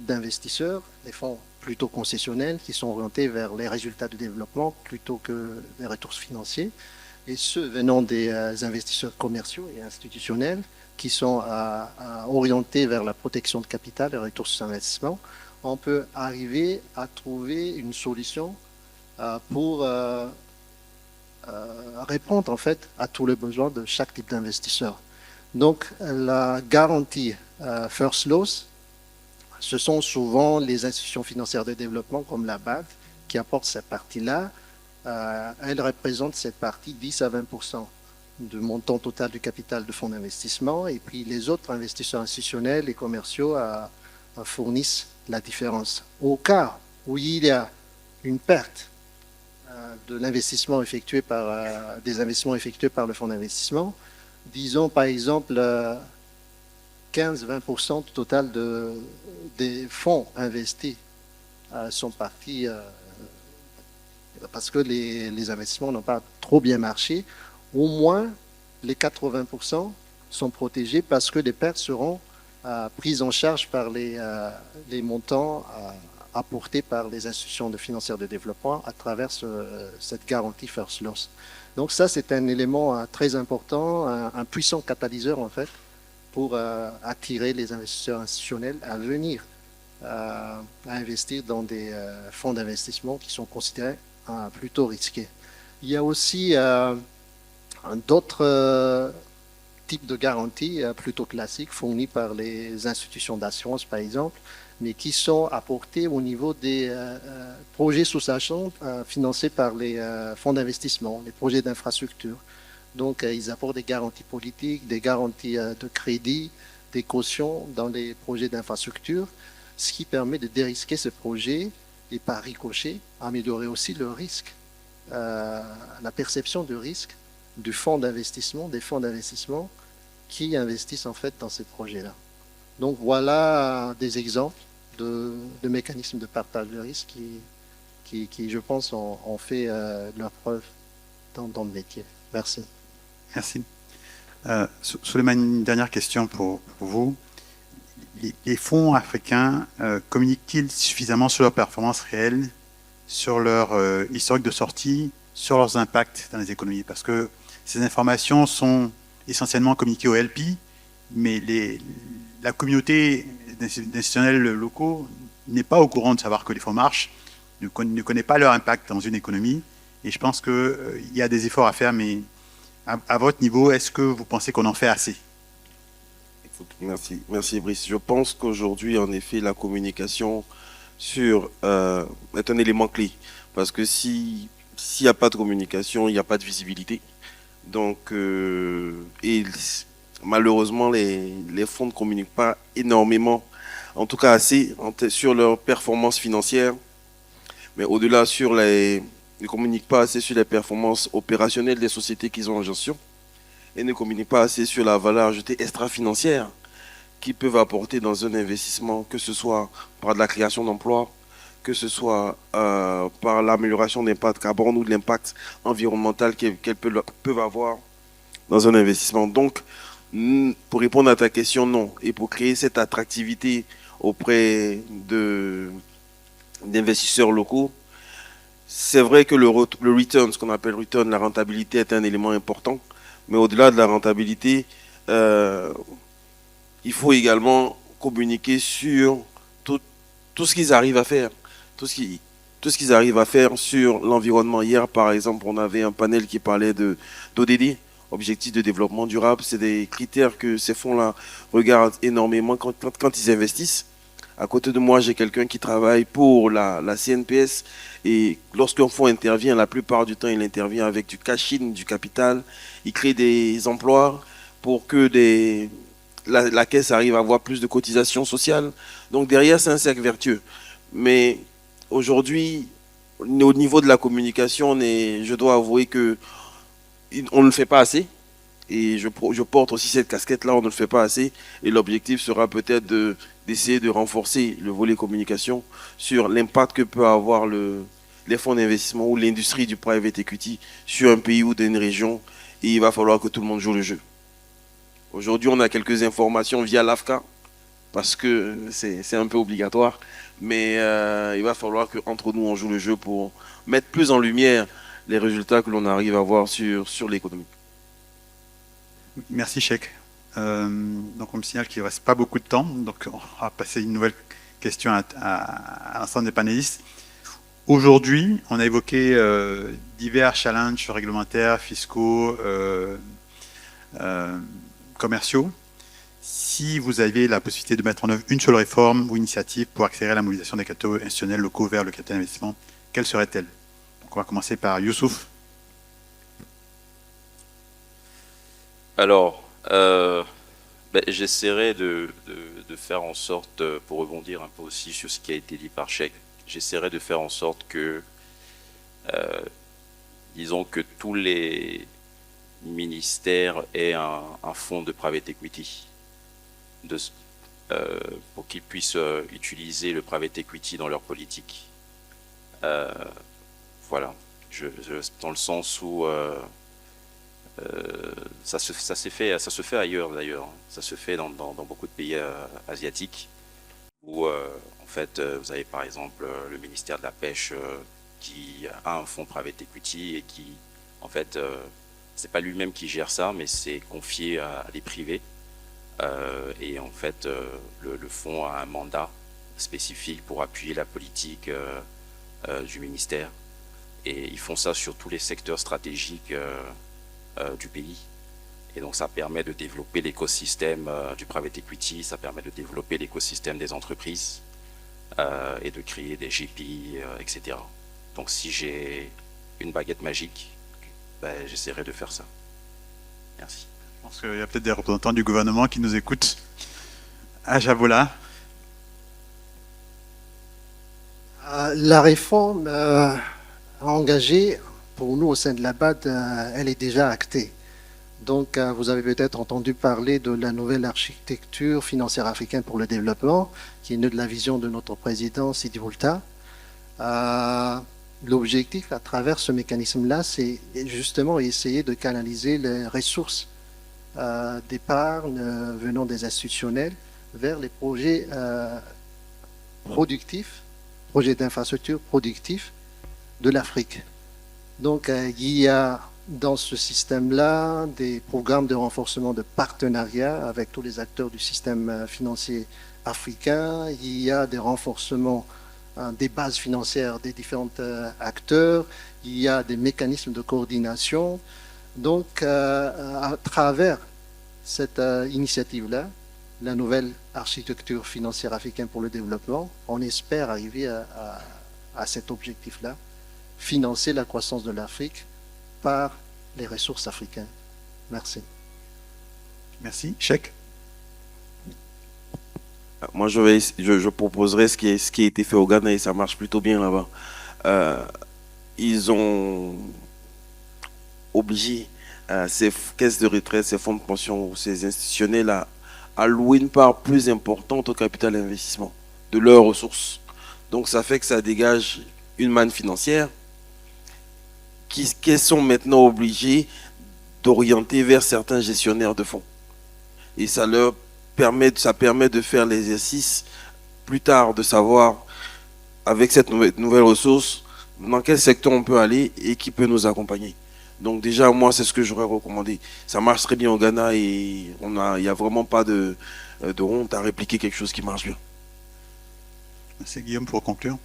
d'investisseurs, les fonds plutôt concessionnels qui sont orientés vers les résultats de développement plutôt que les retours financiers, et ceux venant des investisseurs commerciaux et institutionnels qui sont orientés vers la protection de capital et retour sur investissement, on peut arriver à trouver une solution pour répondre en fait à tous les besoins de chaque type d'investisseur. Donc la garantie First Loss, ce sont souvent les institutions financières de développement comme la BAD qui apportent cette partie-là. Elle représente cette partie 10 à 20% du montant total du capital de fonds d'investissement, et puis les autres investisseurs institutionnels et commerciaux fournissent la différence. Au cas où il y a une perte de l'investissement effectué des investissements effectués par le fonds d'investissement, disons par exemple 15-20% du total des fonds investis sont partis parce que les investissements n'ont pas trop bien marché. Au moins, les 80% sont protégés parce que les pertes seront prises en charge par les montants apportés par les institutions financières de développement à travers cette garantie First Loss. Donc ça, c'est un élément très important, un puissant catalyseur en fait, pour attirer les investisseurs institutionnels à venir à investir dans des fonds d'investissement qui sont considérés plutôt risqués. Il y a aussi d'autres types de garanties plutôt classiques fournies par les institutions d'assurance, par exemple, mais qui sont apportées au niveau des projets sous-jacents financés par les fonds d'investissement, les projets d'infrastructure. Donc, ils apportent des garanties politiques, des garanties de crédit, des cautions dans les projets d'infrastructure, ce qui permet de dérisquer ce projet et par ricochet, améliorer aussi le risque, la perception de risque du fonds d'investissement, des fonds d'investissement qui investissent en fait dans ces projets-là. Donc voilà des exemples de mécanismes de partage de risque qui je pense, ont fait leur preuve dans le métier. Merci. Merci. Souleymane, une dernière question pour vous. Les fonds africains communiquent-ils suffisamment sur leurs performances réelles, sur leur historique de sortie, sur leurs impacts dans les économies? Parce que ces informations sont essentiellement communiquées aux LP, mais la communauté d'institutionnels locaux n'est pas au courant de savoir que les fonds marchent, ne connaît pas leur impact dans une économie. Et je pense qu'il y a des efforts à faire, mais à votre niveau, est-ce que vous pensez qu'on en fait assez? Merci Brice. Je pense qu'aujourd'hui, en effet, la communication est un élément clé. Parce que s'il n'y a pas de communication, il n'y a pas de visibilité. Donc, malheureusement, les fonds ne communiquent pas énormément, en tout cas assez, sur leurs performances financières. Mais au-delà, ils ne communiquent pas assez sur les performances opérationnelles des sociétés qu'ils ont en gestion. Et ne communiquent pas assez sur la valeur ajoutée extra-financière qu'ils peuvent apporter dans un investissement, que ce soit par de la création d'emplois, que ce soit par l'amélioration de l'impact carbone ou de l'impact environnemental qu'elles peuvent avoir dans un investissement. Donc, pour répondre à ta question, non. Et pour créer cette attractivité auprès d'investisseurs locaux, c'est vrai que le return, ce qu'on appelle return, la rentabilité est un élément important. Mais au-delà de la rentabilité, il faut également communiquer sur tout ce qu'ils arrivent à faire. Tout ce qu'ils arrivent à faire sur l'environnement. Hier, par exemple, on avait un panel qui parlait d'ODD, Objectifs de développement durable. C'est des critères que ces fonds-là regardent énormément quand ils investissent. À côté de moi, j'ai quelqu'un qui travaille pour la CNPS. Et lorsqu'un fonds intervient, la plupart du temps, il intervient avec du cash-in, du capital. Il crée des emplois pour que la caisse arrive à avoir plus de cotisations sociales. Donc derrière, c'est un cercle vertueux. Mais aujourd'hui, au niveau de la communication, je dois avouer qu'on ne le fait pas assez. Et je porte aussi cette casquette-là, on ne le fait pas assez. Et l'objectif sera peut-être d'essayer de renforcer le volet communication sur l'impact que peut avoir les fonds d'investissement ou l'industrie du private equity sur un pays ou dans une région. Et il va falloir que tout le monde joue le jeu. Aujourd'hui, on a quelques informations via l'AFCA, parce que c'est un peu obligatoire. Mais il va falloir qu'entre nous, on joue le jeu pour mettre plus en lumière les résultats que l'on arrive à voir sur l'économie. Merci, Cheikh. Donc, on me signale qu'il ne reste pas beaucoup de temps. Donc, on va passer une nouvelle question à l'ensemble des panélistes. Aujourd'hui, on a évoqué divers challenges réglementaires, fiscaux, commerciaux. Si vous aviez la possibilité de mettre en œuvre une seule réforme ou initiative pour accélérer la mobilisation des capitaux institutionnels locaux vers le capital investissement, quelle serait-elle? Donc, on va commencer par Youssouf. Alors, j'essaierai de faire en sorte, pour rebondir un peu aussi sur ce qui a été dit par Cheikh, j'essaierai de faire en sorte que, disons que tous les ministères aient un fonds de private equity. pour qu'ils puissent utiliser le private equity dans leur politique. Voilà, dans le sens où ça se fait ailleurs d'ailleurs, ça se fait dans beaucoup de pays asiatiques où en fait vous avez par exemple le ministère de la Pêche qui a un fonds private equity et qui en fait c'est pas lui-même qui gère ça, mais c'est confié à des privés et en fait le fonds a un mandat spécifique pour appuyer la politique du ministère. Et ils font ça sur tous les secteurs stratégiques du pays. Et donc ça permet de développer l'écosystème du private equity, ça permet de développer l'écosystème des entreprises et de créer des GPI, etc. Donc si j'ai une baguette magique, ben, j'essaierai de faire ça. Merci. Je pense qu'il y a peut-être des représentants du gouvernement qui nous écoutent. Ajavola. La réforme engagée pour nous au sein de la BAD, elle est déjà actée. Donc, vous avez peut-être entendu parler de la nouvelle architecture financière africaine pour le développement, qui est née de la vision de notre président Sidi Boulta. L'objectif à travers ce mécanisme-là, c'est justement essayer de canaliser les ressources d'épargne venant des institutionnels vers les projets productifs, projets d'infrastructure productifs de l'Afrique. Donc, il y a dans ce système-là des programmes de renforcement de partenariat avec tous les acteurs du système financier africain. Il y a des renforcements des bases financières des différents acteurs. Il y a des mécanismes de coordination. Donc, à travers cette initiative-là, la nouvelle architecture financière africaine pour le développement, on espère arriver à cet objectif-là, financer la croissance de l'Afrique par les ressources africaines. Merci. Cheikh. Moi, je proposerais ce qui a été fait au Ghana et ça marche plutôt bien là-bas. Ils ont obligé ces caisses de retraite, ces fonds de pension, ces institutionnels à allouer une part plus importante au capital investissement de leurs ressources. Donc, ça fait que ça dégage une manne financière qu'elles sont maintenant obligées d'orienter vers certains gestionnaires de fonds. Et ça permet de faire l'exercice plus tard, de savoir, avec cette nouvelle ressource, dans quel secteur on peut aller et qui peut nous accompagner. Donc déjà, moi, c'est ce que j'aurais recommandé. Ça marche très bien au Ghana et il n'y a vraiment pas de honte à répliquer quelque chose qui marche bien. Merci Guillaume pour conclure.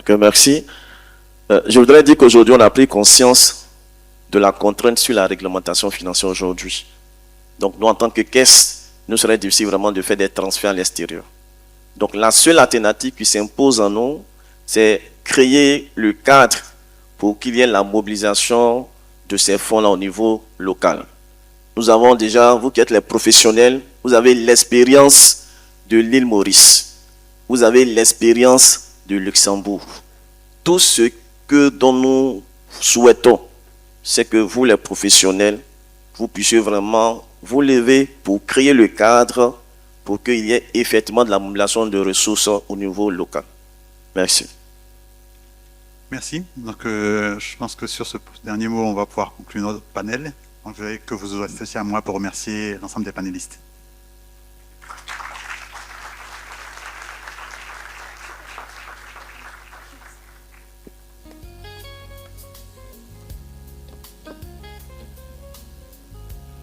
Merci. Je voudrais dire qu'aujourd'hui, on a pris conscience de la contrainte sur la réglementation financière aujourd'hui. Donc, nous, en tant que caisse, nous serait difficile vraiment de faire des transferts à l'extérieur. Donc, la seule alternative qui s'impose à nous, c'est créer le cadre pour qu'il y ait la mobilisation de ces fonds-là au niveau local. Nous avons déjà, vous qui êtes les professionnels, vous avez l'expérience de l'île Maurice. Vous avez l'expérience de Luxembourg. Tout ce dont nous souhaitons, c'est que vous, les professionnels, vous puissiez vraiment vous lever pour créer le cadre pour qu'il y ait effectivement de la mobilisation de ressources au niveau local. Merci. Merci. Donc, je pense que sur ce dernier mot, on va pouvoir conclure notre panel. Donc, je voudrais que vous vous associez à moi pour remercier l'ensemble des panélistes.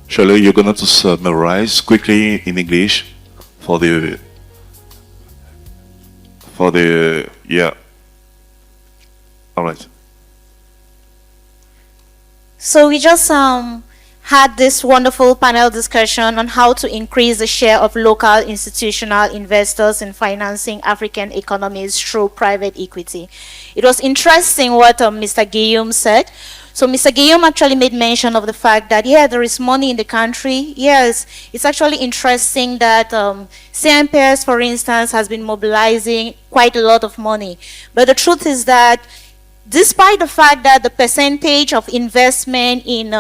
Shirley, you're going to summarize quickly in English for the yeah. All right. So we just had this wonderful panel discussion on how to increase the share of local institutional investors in financing African economies through private equity. It was interesting what Mr. Guillaume said. So Mr. Guillaume actually made mention of the fact that, yeah, there is money in the country. Yes, it's actually interesting that CNPS, for instance, has been mobilizing quite a lot of money. But the truth is that despite the fact that the percentage of investment in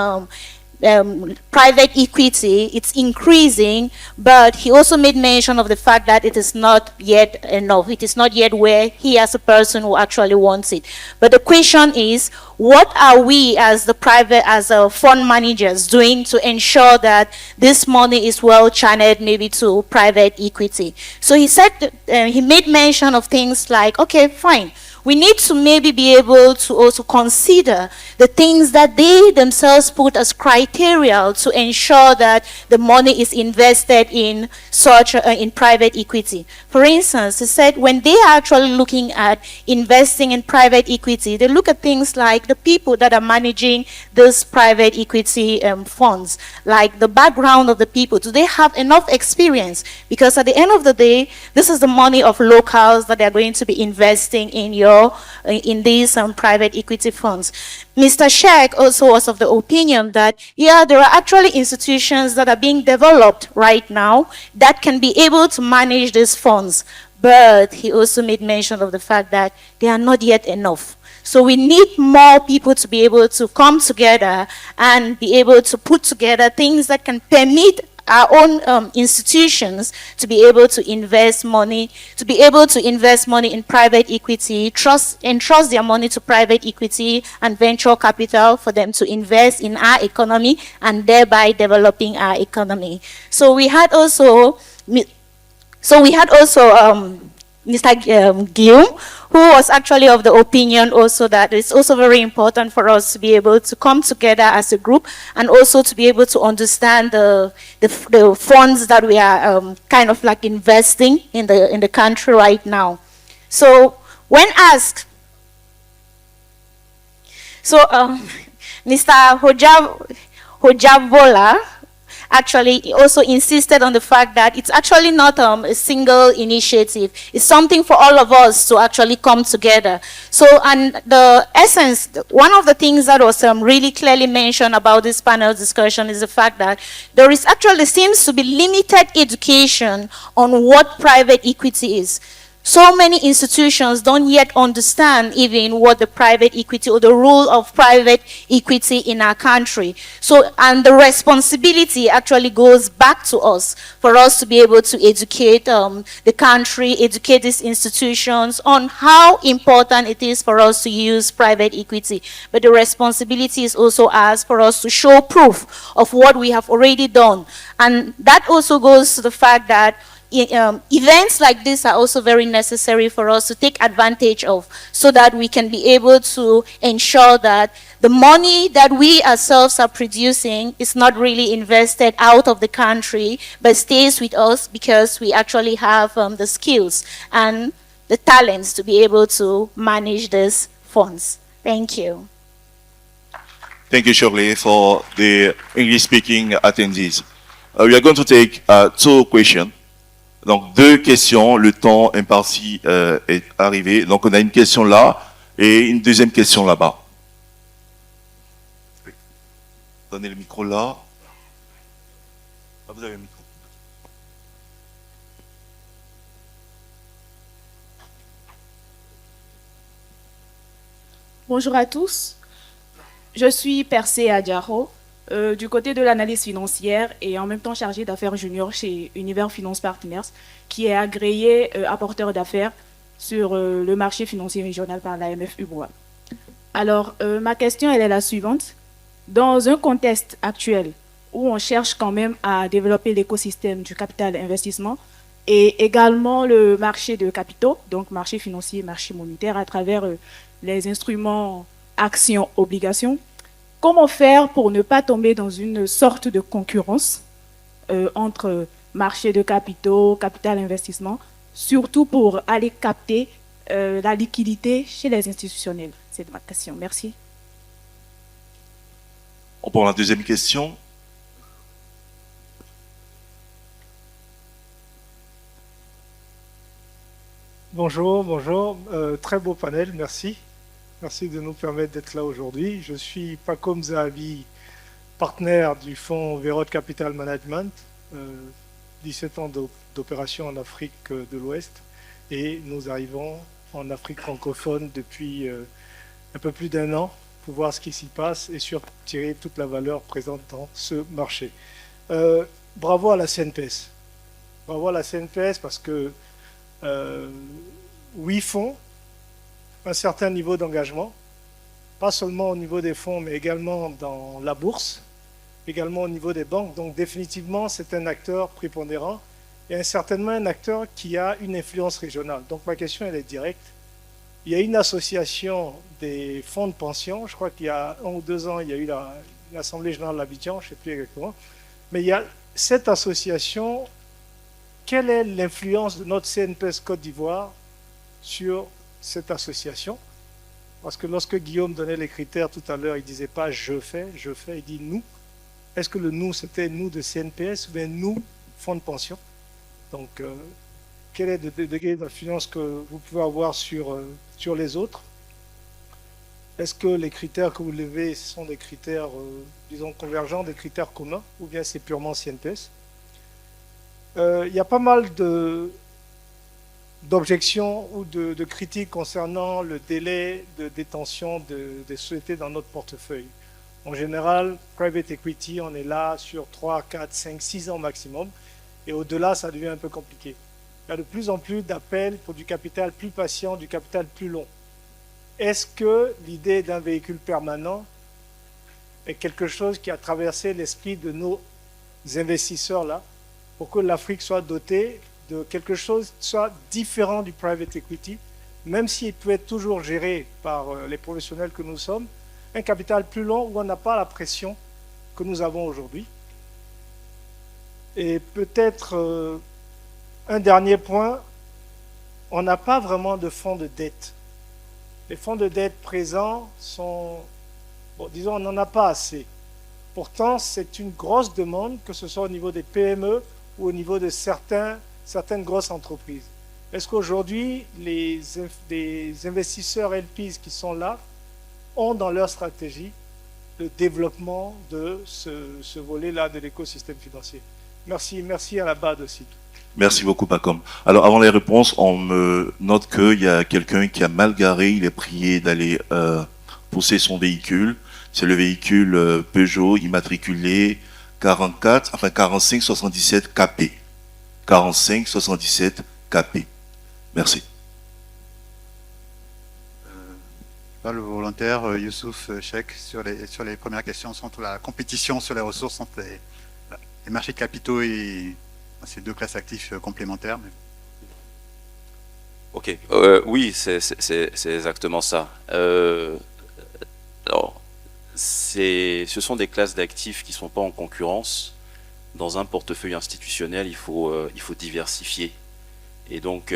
private equity, it's increasing, but he also made mention of the fact that it is not yet enough. It is not yet where he as a person who actually wants it. But the question is, what are we as fund managers doing to ensure that this money is well channeled maybe to private equity? So he said, he made mention of things like, okay, fine. We need to maybe be able to also consider the things that they themselves put as criteria to ensure that the money is invested in such in private equity. For instance, he said when they are actually looking at investing in private equity, they look at things like the people that are managing these private equity funds, like the background of the people. Do they have enough experience? Because at the end of the day, this is the money of locals that they are going to be investing in these private equity funds. Mr. Sheikh also was of the opinion that, yeah, there are actually institutions that are being developed right now that can be able to manage these funds. But he also made mention of the fact that they are not yet enough. So we need more people to be able to come together and be able to put together things that can permit our own institutions to be able to invest money, in private equity, entrust their money to private equity and venture capital for them to invest in our economy and thereby developing our economy. So we had also Mr. Guillaume, who was actually of the opinion also that it's also very important for us to be able to come together as a group and also to be able to understand the funds that we are kind of like investing in the country right now. So when asked, Mr. Hojavola actually also insisted on the fact that it's actually not a single initiative. It's something for all of us to actually come together. So, and the essence, one of the things that was really clearly mentioned about this panel discussion is the fact that there seems to be limited education on what private equity is. So many institutions don't yet understand even what the private equity or the role of private equity in our country. So, and the responsibility actually goes back to us for us to be able to educate the country, educate these institutions on how important it is for us to use private equity. But the responsibility is also ours for us to show proof of what we have already done. And that also goes to the fact that events like this are also very necessary for us to take advantage of so that we can be able to ensure that the money that we ourselves are producing is not really invested out of the country but stays with us because we actually have the skills and the talents to be able to manage these funds. Thank you. Thank you, Shirley, for the English-speaking attendees. We are going to take 2 questions. Donc 2 questions, le temps imparti est arrivé. Donc on a une question là et une deuxième question là-bas. Donnez le micro là. Ah, vous avez le micro. Bonjour à tous. Je suis Persée Adjaro. Du côté de l'analyse financière et en même temps chargé d'affaires junior chez Univers Finance Partners, qui est agréé apporteur d'affaires sur le marché financier régional par l'AMF UBOA. Alors, ma question elle est la suivante. Dans un contexte actuel où on cherche quand même à développer l'écosystème du capital investissement et également le marché de capitaux, donc marché financier, marché monétaire à travers les instruments actions, obligations, comment faire pour ne pas tomber dans une sorte de concurrence entre marché de capitaux, capital investissement, surtout pour aller capter la liquidité chez les institutionnels? C'est ma question. Merci. On prend la deuxième question. Bonjour, bonjour. Très beau panel, merci. Merci de nous permettre d'être là aujourd'hui. Je suis Pacom Zahabi, partenaire du fonds Verot Capital Management, 17 ans d'opération en Afrique de l'Ouest et nous arrivons en Afrique francophone depuis un peu plus d'1 an pour voir ce qui s'y passe et sur tirer toute la valeur présente dans ce marché. Bravo à la CNPS. Bravo à la CNPS parce que 8 fonds, un certain niveau d'engagement, pas seulement au niveau des fonds, mais également dans la bourse, également au niveau des banques. Donc définitivement, c'est un acteur prépondérant et certainement un acteur qui a une influence régionale. Donc ma question, elle est directe. Il y a une association des fonds de pension, je crois qu'il y a 1 ou 2 ans, il y a eu l'Assemblée générale d'Abidjan, je ne sais plus exactement, mais il y a cette association. Quelle est l'influence de notre CNPS Côte d'Ivoire sur cette association? Parce que lorsque Guillaume donnait les critères tout à l'heure, il ne disait pas je fais, il dit nous. Est-ce que le nous, c'était nous de CNPS ou bien nous, fonds de pension? Donc, quel est le degré d'influence que vous pouvez avoir sur les autres? Est-ce que les critères que vous levez sont des critères, disons, convergents, des critères communs, ou bien c'est purement CNPS? Il y a pas mal d'objections ou de critiques concernant le délai de détention des sociétés dans notre portefeuille. En général, private equity, on est là sur 3, 4, 5, 6 ans maximum. Et au-delà, ça devient un peu compliqué. Il y a de plus en plus d'appels pour du capital plus patient, du capital plus long. Est-ce que l'idée d'un véhicule permanent est quelque chose qui a traversé l'esprit de nos investisseurs-là pour que l'Afrique soit dotée de quelque chose qui soit différent du private equity, même s'il peut être toujours géré par les professionnels que nous sommes, un capital plus long où on n'a pas la pression que nous avons aujourd'hui. Et peut-être un dernier point, on n'a pas vraiment de fonds de dette. Les fonds de dette présents sont, bon, disons, on n'en a pas assez. Pourtant, c'est une grosse demande, que ce soit au niveau des PME ou au niveau de certaines grosses entreprises. Est-ce qu'aujourd'hui, les investisseurs LPs qui sont là ont dans leur stratégie le développement de ce volet-là de l'écosystème financier? Merci à la BAD aussi. Merci beaucoup, Pacom. Alors, avant les réponses, on me note qu'il y a quelqu'un qui a mal garé. Il est prié d'aller pousser son véhicule. C'est le véhicule Peugeot immatriculé 4577 KP. 4577 KP. Merci. Le volontaire Youssouf Cheikh sur les premières questions entre la compétition sur les ressources entre les marchés de capitaux et ces deux classes actives complémentaires. Mais... Ok, oui, c'est exactement ça. Alors, ce sont des classes d'actifs qui ne sont pas en concurrence. Dans un portefeuille institutionnel, il faut diversifier. Et donc,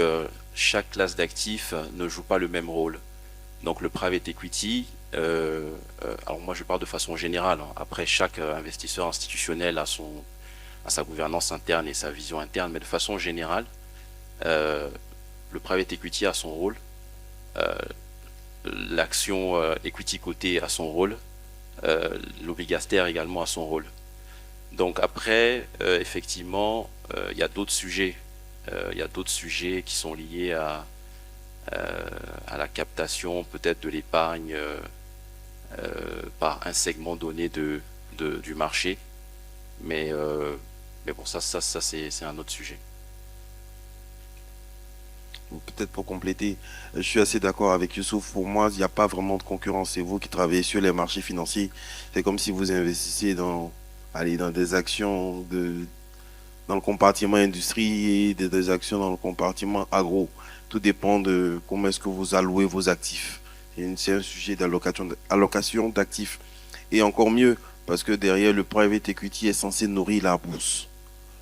chaque classe d'actifs ne joue pas le même rôle. Donc, le private equity, alors moi je parle de façon générale. Après, chaque investisseur institutionnel a sa gouvernance interne et sa vision interne, mais de façon générale, le private equity a son rôle. L'action equity cotée a son rôle. L'obligataire également a son rôle. Donc après, effectivement, il y a d'autres sujets. Il y a d'autres sujets qui sont liés à la captation peut-être de l'épargne par un segment donné du marché. Mais bon, ça c'est un autre sujet. Peut-être pour compléter, je suis assez d'accord avec Youssouf. Pour moi, il n'y a pas vraiment de concurrence. C'est vous qui travaillez sur les marchés financiers. C'est comme si vous investissiez dans des actions dans le compartiment industrie et des actions dans le compartiment agro. Tout dépend de comment est-ce que vous allouez vos actifs. C'est un sujet d'allocation d'actifs. Et encore mieux, parce que derrière, le private equity est censé nourrir la bourse.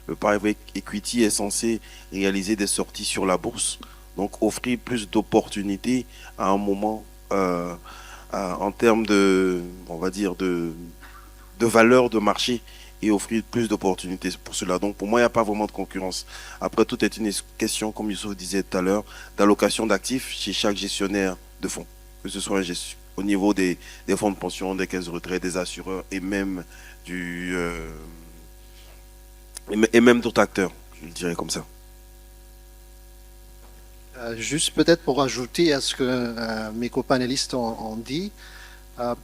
Le private equity est censé réaliser des sorties sur la bourse. Donc, offrir plus d'opportunités à un moment en termes de, on va dire, de valeur de marché et offrir plus d'opportunités pour cela. Donc, pour moi, il n'y a pas vraiment de concurrence. Après, tout est une question, comme Youssouf disait tout à l'heure, d'allocation d'actifs chez chaque gestionnaire de fonds. Que ce soit au niveau des fonds de pension, des caisses de retraite, des assureurs et même même d'autres acteurs, je le dirais comme ça. Juste peut-être pour ajouter à ce que mes copanélistes ont dit,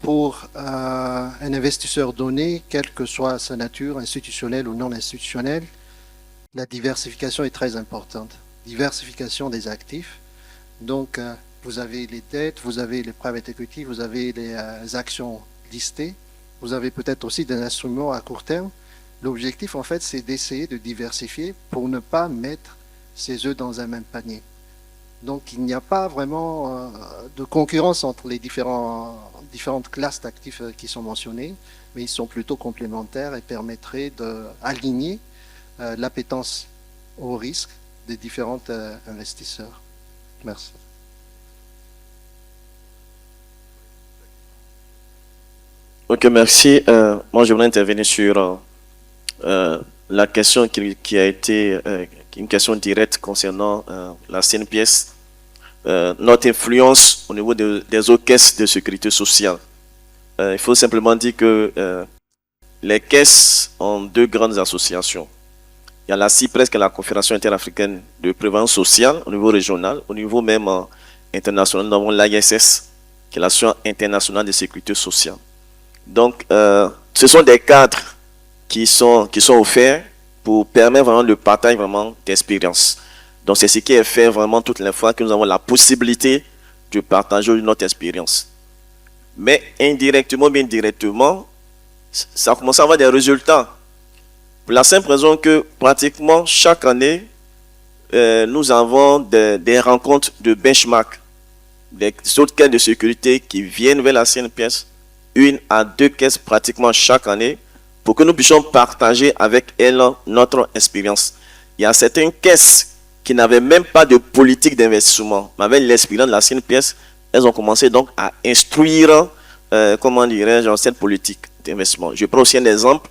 Pour un investisseur donné, quelle que soit sa nature, institutionnelle ou non institutionnelle, la diversification est très importante. Diversification des actifs. Donc, vous avez les dettes, vous avez les private equity, vous avez les actions listées, vous avez peut-être aussi des instruments à court terme. L'objectif, en fait, c'est d'essayer de diversifier pour ne pas mettre ses œufs dans un même panier. Donc, il n'y a pas vraiment de concurrence entre les différentes classes d'actifs qui sont mentionnées, mais ils sont plutôt complémentaires et permettraient d'aligner l'appétence au risque des différents investisseurs. Merci. Ok, merci. Moi, j'aimerais intervenir sur la question qui a été une question directe concernant la CNPS, notre influence au niveau des autres caisses de sécurité sociale. Il faut simplement dire que les caisses ont deux grandes associations. Il y a la CIPRES, qui est la Confédération interafricaine de prévention sociale au niveau régional, au niveau même international. Nous avons l'ISS, qui est l'Association internationale de sécurité sociale. Donc, ce sont des cadres qui sont offerts pour permettre vraiment le partage vraiment d'expérience. Donc, c'est ce qui est fait vraiment toutes les fois que nous avons la possibilité de partager notre expérience. Mais indirectement, bien directement, ça commence à avoir des résultats. Pour la simple raison que pratiquement chaque année, nous avons des rencontres de benchmark, des autres caisses de sécurité qui viennent vers la CNPS, 1 à 2 caisses pratiquement chaque année, pour que nous puissions partager avec elles notre expérience. Il y a certaines caisses qui n'avaient même pas de politique d'investissement, mais avec l'expérience de la CNPS, elles ont commencé donc à instruire, comment dirais-je, cette politique d'investissement. Je prends aussi un exemple.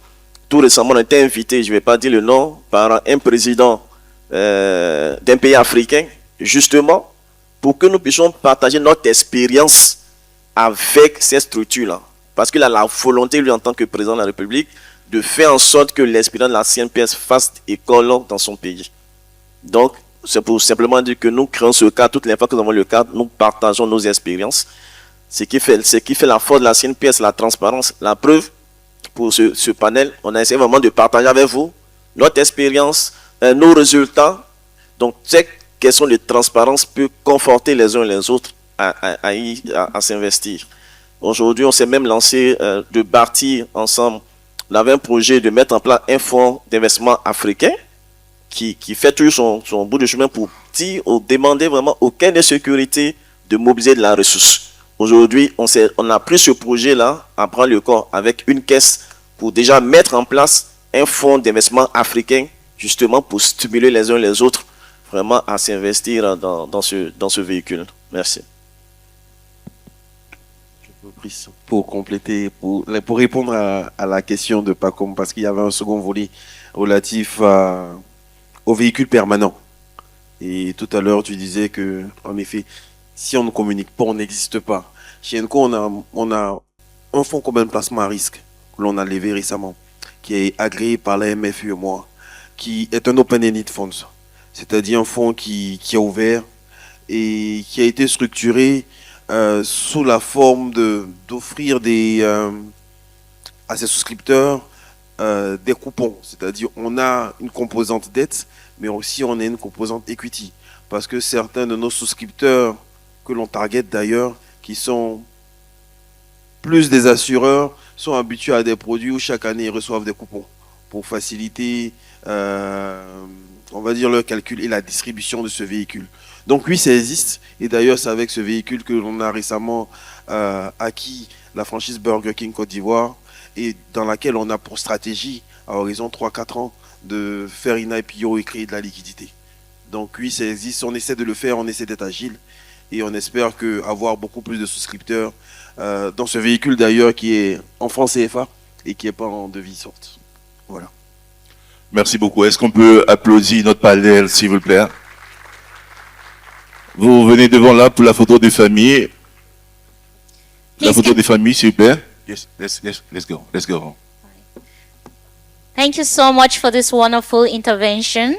Tout récemment, on a été invité, je ne vais pas dire le nom, par un président d'un pays africain, justement, pour que nous puissions partager notre expérience avec ces structures-là. Parce qu'il a la volonté, lui, en tant que président de la République, de faire en sorte que l'expérience de la CNPS fasse école dans son pays. Donc, c'est pour simplement dire que nous créons ce cadre. Toutes les fois que nous avons le cadre, nous partageons nos expériences. Ce qui fait la force de la CNPS, la transparence. La preuve, pour ce panel, on a essayé vraiment de partager avec vous notre expérience, nos résultats. Donc, cette question de transparence peut conforter les uns et les autres à s'investir. Aujourd'hui, on s'est même lancé de bâtir ensemble. On avait un projet de mettre en place un fonds d'investissement africain qui fait toujours son bout de chemin pour dire ou demander vraiment aux caisses de sécurité de mobiliser de la ressource. Aujourd'hui, on a pris ce projet-là à prendre le corps avec une caisse pour déjà mettre en place un fonds d'investissement africain justement pour stimuler les uns et les autres vraiment à s'investir dans ce véhicule. Merci. Pour compléter, pour répondre à la question de Pacom, parce qu'il y avait un second volet relatif au véhicule permanent. Et tout à l'heure, tu disais que, en effet, si on ne communique pas, on n'existe pas. Chez ENCO, on a un fonds commun de placement à risque que l'on a levé récemment, qui est agréé par la MFUMOA, qui est un open-ended fund, c'est-à-dire un fonds qui est ouvert et qui a été structuré sous la forme d'offrir à ses souscripteurs des coupons. C'est-à-dire on a une composante dette, mais aussi on a une composante equity. Parce que certains de nos souscripteurs, que l'on target d'ailleurs, qui sont plus des assureurs, sont habitués à des produits où chaque année ils reçoivent des coupons pour faciliter, on va dire, leur calcul et la distribution de ce véhicule. Donc oui, ça existe. Et d'ailleurs, c'est avec ce véhicule que l'on a récemment acquis la franchise Burger King Côte d'Ivoire et dans laquelle on a pour stratégie, à horizon 3-4 ans, de faire une IPO et créer de la liquidité. Donc oui, ça existe. On essaie de le faire, on essaie d'être agile et on espère avoir beaucoup plus de souscripteurs dans ce véhicule d'ailleurs qui est en francs CFA et qui n'est pas en devise sorte. Voilà. Merci beaucoup. Est-ce qu'on peut applaudir notre panel, s'il vous plaît? Vous venez devant là pour la photo de famille. La photo de famille, s'il vous plaît. Yes, let's go. Let's go. Thank you so much for this wonderful intervention.